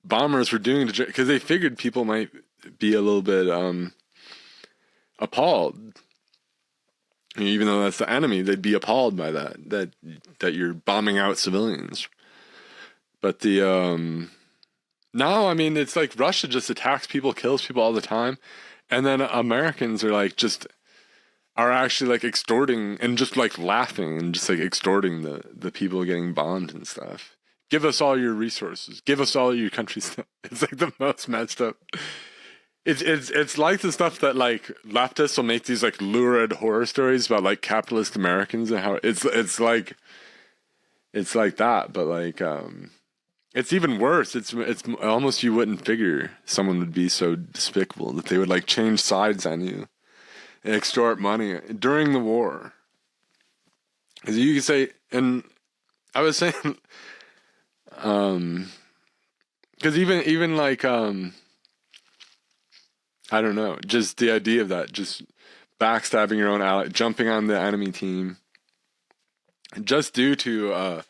bombers were doing to, because they figured people might be a little bit appalled. Even though that's the enemy, they'd be appalled by that you're bombing out civilians. But the now, I mean, it's like Russia just attacks people, kills people all the time, and then Americans are like are actually like extorting and just like laughing and just like extorting the people getting bombed and stuff. Give us all your resources. Give us all your country stuff. It's like the most messed up. It's like the stuff that like leftists will make these like lurid horror stories about like capitalist Americans and how it's like that, but like it's even worse. It's almost, you wouldn't figure someone would be so despicable that they would like change sides on you and extort money during the war. Because you could say, and I was saying, because even like I don't know, just the idea of that, just backstabbing your own ally, jumping on the enemy team, just due to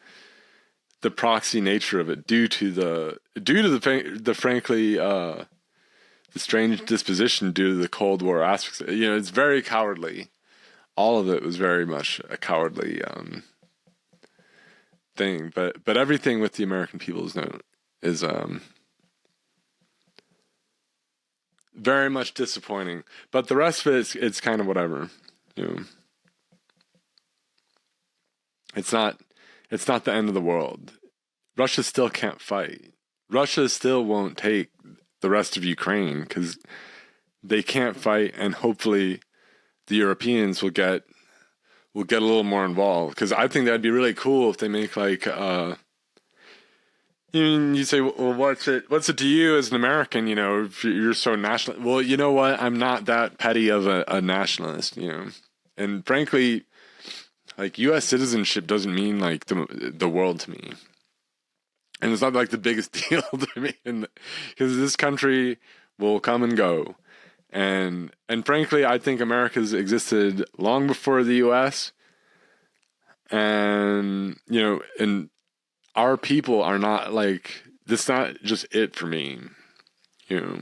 the proxy nature of it, due to the frankly the strange disposition due to the Cold War aspects. You know, it's very cowardly. All of it was very much a cowardly thing. But everything with the American people is very much disappointing. But the rest of it, it's kind of whatever. You know, it's not the end of the world. Russia still can't fight. Russia still won't take the rest of Ukraine because they can't fight, and hopefully the Europeans will get a little more involved. Because I think that'd be really cool if they make like you say, well, what's it to you as an American? You know, if you're so national. Well, you know what? I'm not that petty of a nationalist. You know, and frankly, like U.S. citizenship doesn't mean like the world to me. And it's not like the biggest deal to me, because this country will come and go, and frankly, I think America's existed long before the U.S. And you know, and our people are not like this. Not just it for me, you know.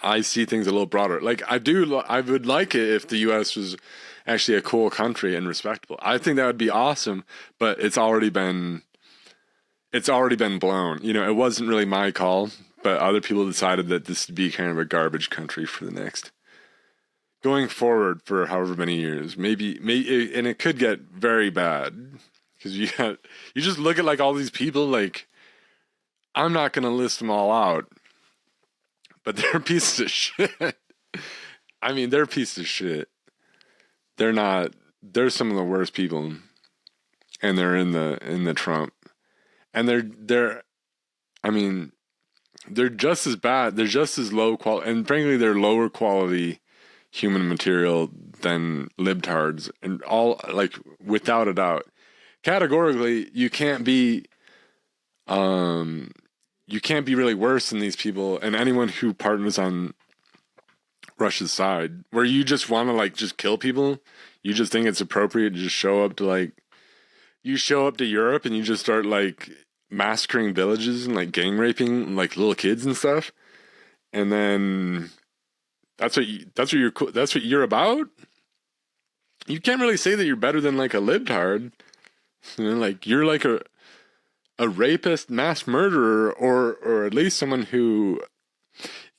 I see things a little broader. Like I would like it if the U.S. was actually a cool country and respectable. I think that would be awesome, but it's already been blown. You know, it wasn't really my call, but other people decided that this would be kind of a garbage country for the next going forward for however many years. Maybe, and it could get very bad because you just look at like all these people. Like, I'm not going to list them all out, but they're pieces of shit. I mean, they're pieces of shit. They're some of the worst people, and they're in the Trump, and they're just as bad. They're just as low quality, and frankly, they're lower quality human material than libtards, and all, like, without a doubt. Categorically, you can't be really worse than these people, and anyone who partners on Russia's side, where you just want to like just kill people. You just think it's appropriate to just show up to Europe and you just start like massacring villages and like gang raping like little kids and stuff, and then that's what you're about. You can't really say that you're better than like a libtard. You know, like you're like a rapist, mass murderer, or at least someone who,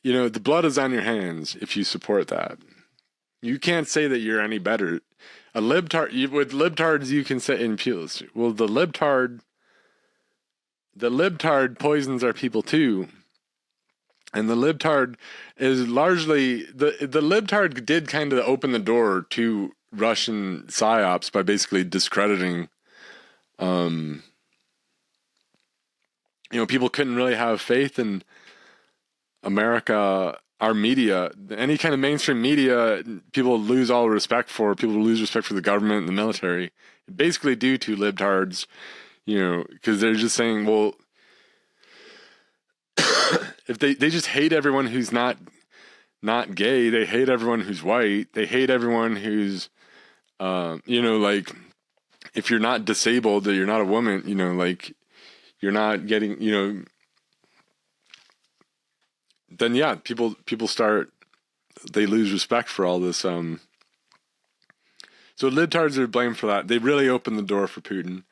you know, the blood is on your hands if you support that. You can't say that you're any better. A libtard, with libtards, you can say in pews. Well, the libtard poisons our people too. And the libtard is largely the libtard did kind of open the door to Russian psyops by basically discrediting. You know, people couldn't really have faith in America, our media, any kind of mainstream media. People lose all respect for. People lose respect for the government and the military, basically due to libtards. You know, because they're just saying, well, if they just hate everyone who's not gay, they hate everyone who's white, they hate everyone who's, you know, like, if you're not disabled, or you're not a woman, you know, like, you're not getting, you know, then yeah, people start, they lose respect for all this. So libtards are blamed for that. They really opened the door for Putin.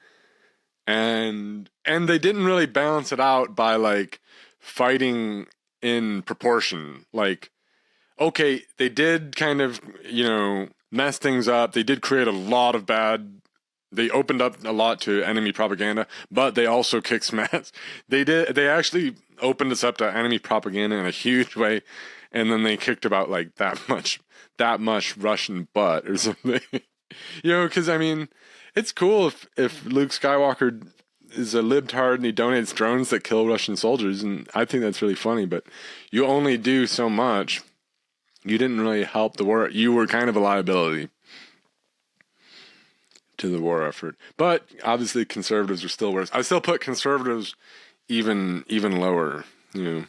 And they didn't really balance it out by like fighting in proportion. Like, okay, they did kind of, you know, mess things up. They did create a lot of they opened up a lot to enemy propaganda, but they also kicked some ass. They actually opened us up to enemy propaganda in a huge way, and then they kicked about like that much Russian butt or something. You know, because I mean, it's cool if Luke Skywalker is a libtard and he donates drones that kill Russian soldiers, and I think that's really funny, but you only do so much. You didn't really help the war. You were kind of a liability to the war effort. But obviously conservatives are still worse. I still put conservatives even lower, you know.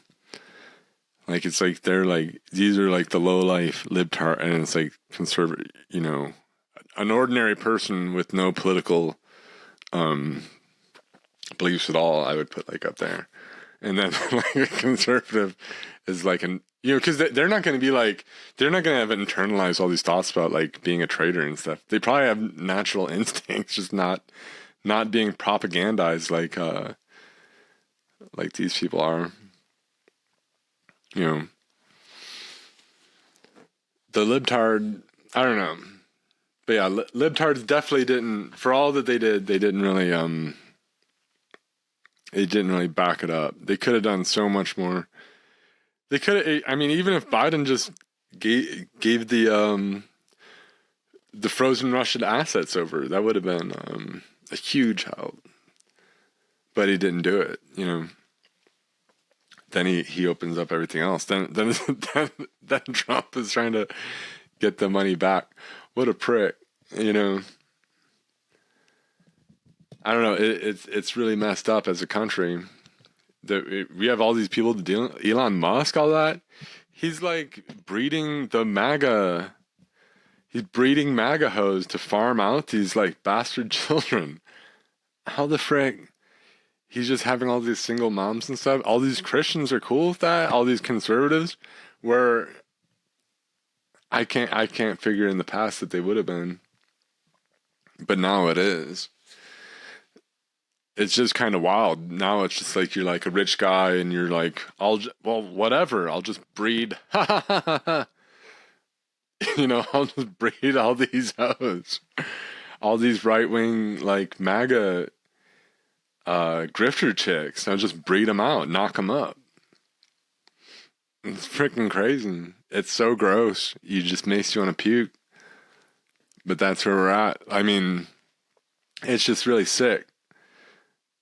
Like, it's like they're like, these are like the low life libtard, and it's like conservative, you know, an ordinary person with no political beliefs at all, I would put like up there. And then like a conservative is like an, you know, because they're not going to be like, they're not going to have internalized all these thoughts about like being a traitor and stuff. They probably have natural instincts, just not being propagandized like these people are. You know, the libtard, I don't know. But yeah, libtards definitely didn't, for all that they didn't really back it up. They could have done so much more. They could have, I mean, even if Biden just gave the frozen Russian assets over, that would have been a huge help. But he didn't do it, you know. Then he opens up everything else. Then Trump is trying to get the money back. What a prick, you know. I don't know. It's really messed up as a country. We have all these people to deal. Elon Musk, all that. He's like breeding the MAGA. He's breeding MAGA hoes to farm out these like bastard children. How the frick? He's just having all these single moms and stuff. All these Christians are cool with that. All these conservatives, where I can't figure in the past that they would have been, but now it is. It's just kind of wild. Now it's just like you're like a rich guy and you're like, whatever. I'll just breed. You know, I'll just breed all these hoes, all these right wing like MAGA grifter chicks. I'll just breed them out, knock them up. It's freaking crazy. It's so gross. You just makes you want to puke. But that's where we're at. I mean, it's just really sick.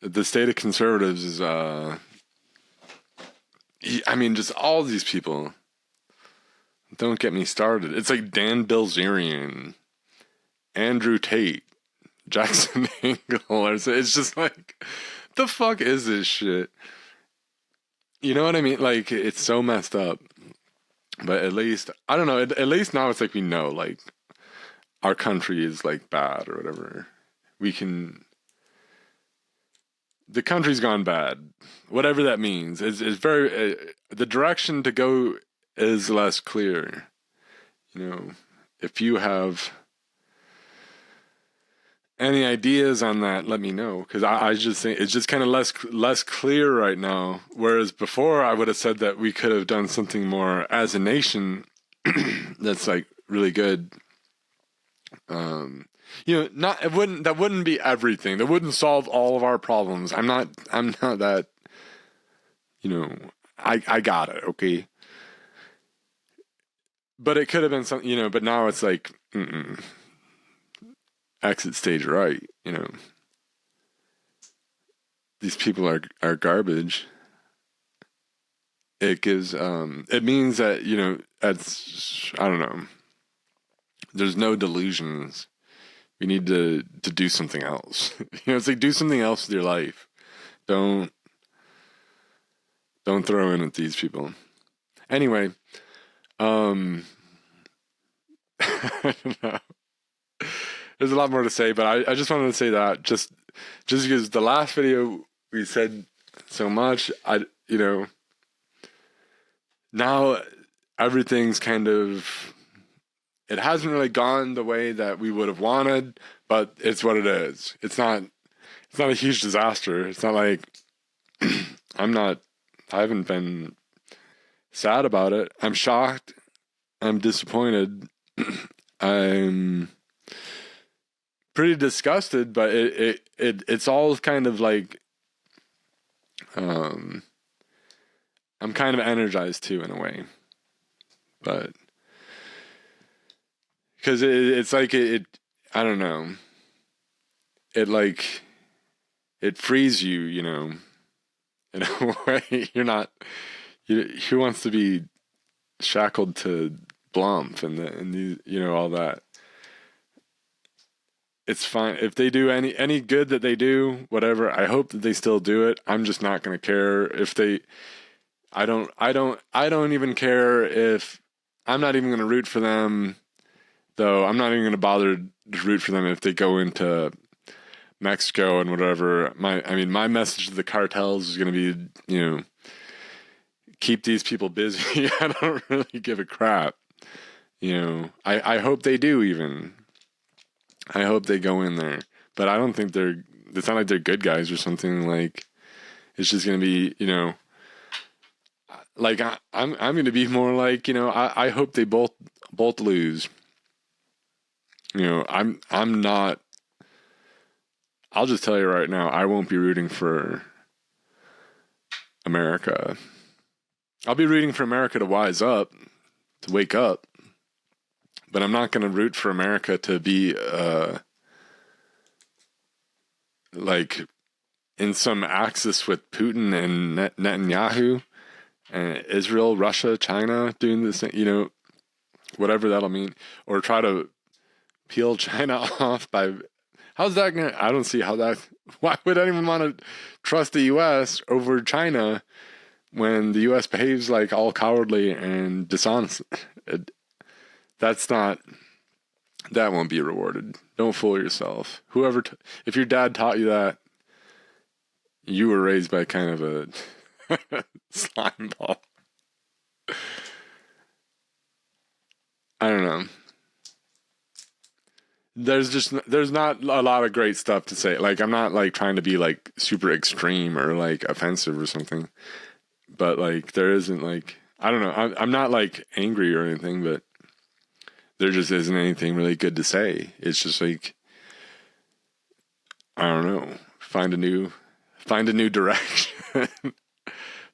The state of conservatives is, I mean, just all these people. Don't get me started. It's like Dan Bilzerian, Andrew Tate, Jackson Engel. It's just like, the fuck is this shit? You know what I mean? Like, it's so messed up. But at least, I don't know, at least now it's like we know, like, our country is, like, bad or whatever. The country's gone bad. Whatever that means. It's very, the direction to go is less clear. You know, if you have any ideas on that, let me know, because I just think it's just kind of less clear right now. Whereas before, I would have said that we could have done something more as a nation that's like really good. Not it wouldn't that wouldn't be everything. That wouldn't solve all of our problems. I'm not that. I got it. Okay, but it could have been something. But now it's like. Exit stage right, these people are garbage. It gives it means that that's I don't know, there's no delusions. We need to do something else. It's like, do something else with your life. Don't throw in at these people. Anyway, I don't know. There's a lot more to say, but I just wanted to say that just because the last video we said so much, now everything's kind of, it hasn't really gone the way that we would have wanted, but it's what it is. It's not a huge disaster. It's not like I haven't been sad about it. I'm shocked. I'm disappointed. I'm pretty disgusted, but it's all kind of like I'm kind of energized too in a way, but because it's like it I don't know, it frees you, in a way. You're not, who wants to be shackled to Blumpf and all that. It's fine if they do any good that they do, whatever. I hope that they still do it. I'm just not going to care if they. I don't even care if I'm not even going to root for them. Though I'm not even going to bother to root for them if they go into Mexico and whatever. My message to the cartels is going to be, keep these people busy. I don't really give a crap. I hope they do even. I hope they go in there, but I don't think it's not like they're good guys or something. Like, it's just going to be, like I'm going to be more like, I hope they both lose. I'm not, I'll just tell you right now, I won't be rooting for America. I'll be rooting for America to wise up, to wake up. But I'm not going to root for America to be like in some axis with Putin and Netanyahu and Israel, Russia, China doing the same, whatever that'll mean, or try to peel China off by. How's that going to, I don't see how that, why would anyone want to trust the U.S. over China when the U.S. behaves like all cowardly and dishonest? That won't be rewarded. Don't fool yourself. If your dad taught you that, you were raised by kind of a slime ball. I don't know. There's not a lot of great stuff to say. Like, I'm not like trying to be like super extreme or like offensive or something, but like there isn't like, I don't know. I'm not like angry or anything, but there just isn't anything really good to say. It's just like, I don't know. Find a new direction.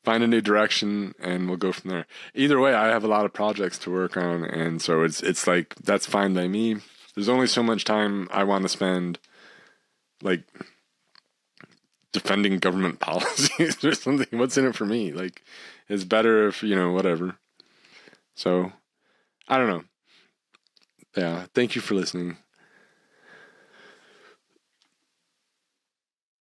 Find a new direction, and we'll go from there. Either way, I have a lot of projects to work on, and so it's like, that's fine by me. There's only so much time I want to spend, like, defending government policies or something. What's in it for me? Like, it's better if, whatever. So, I don't know. Yeah, thank you for listening.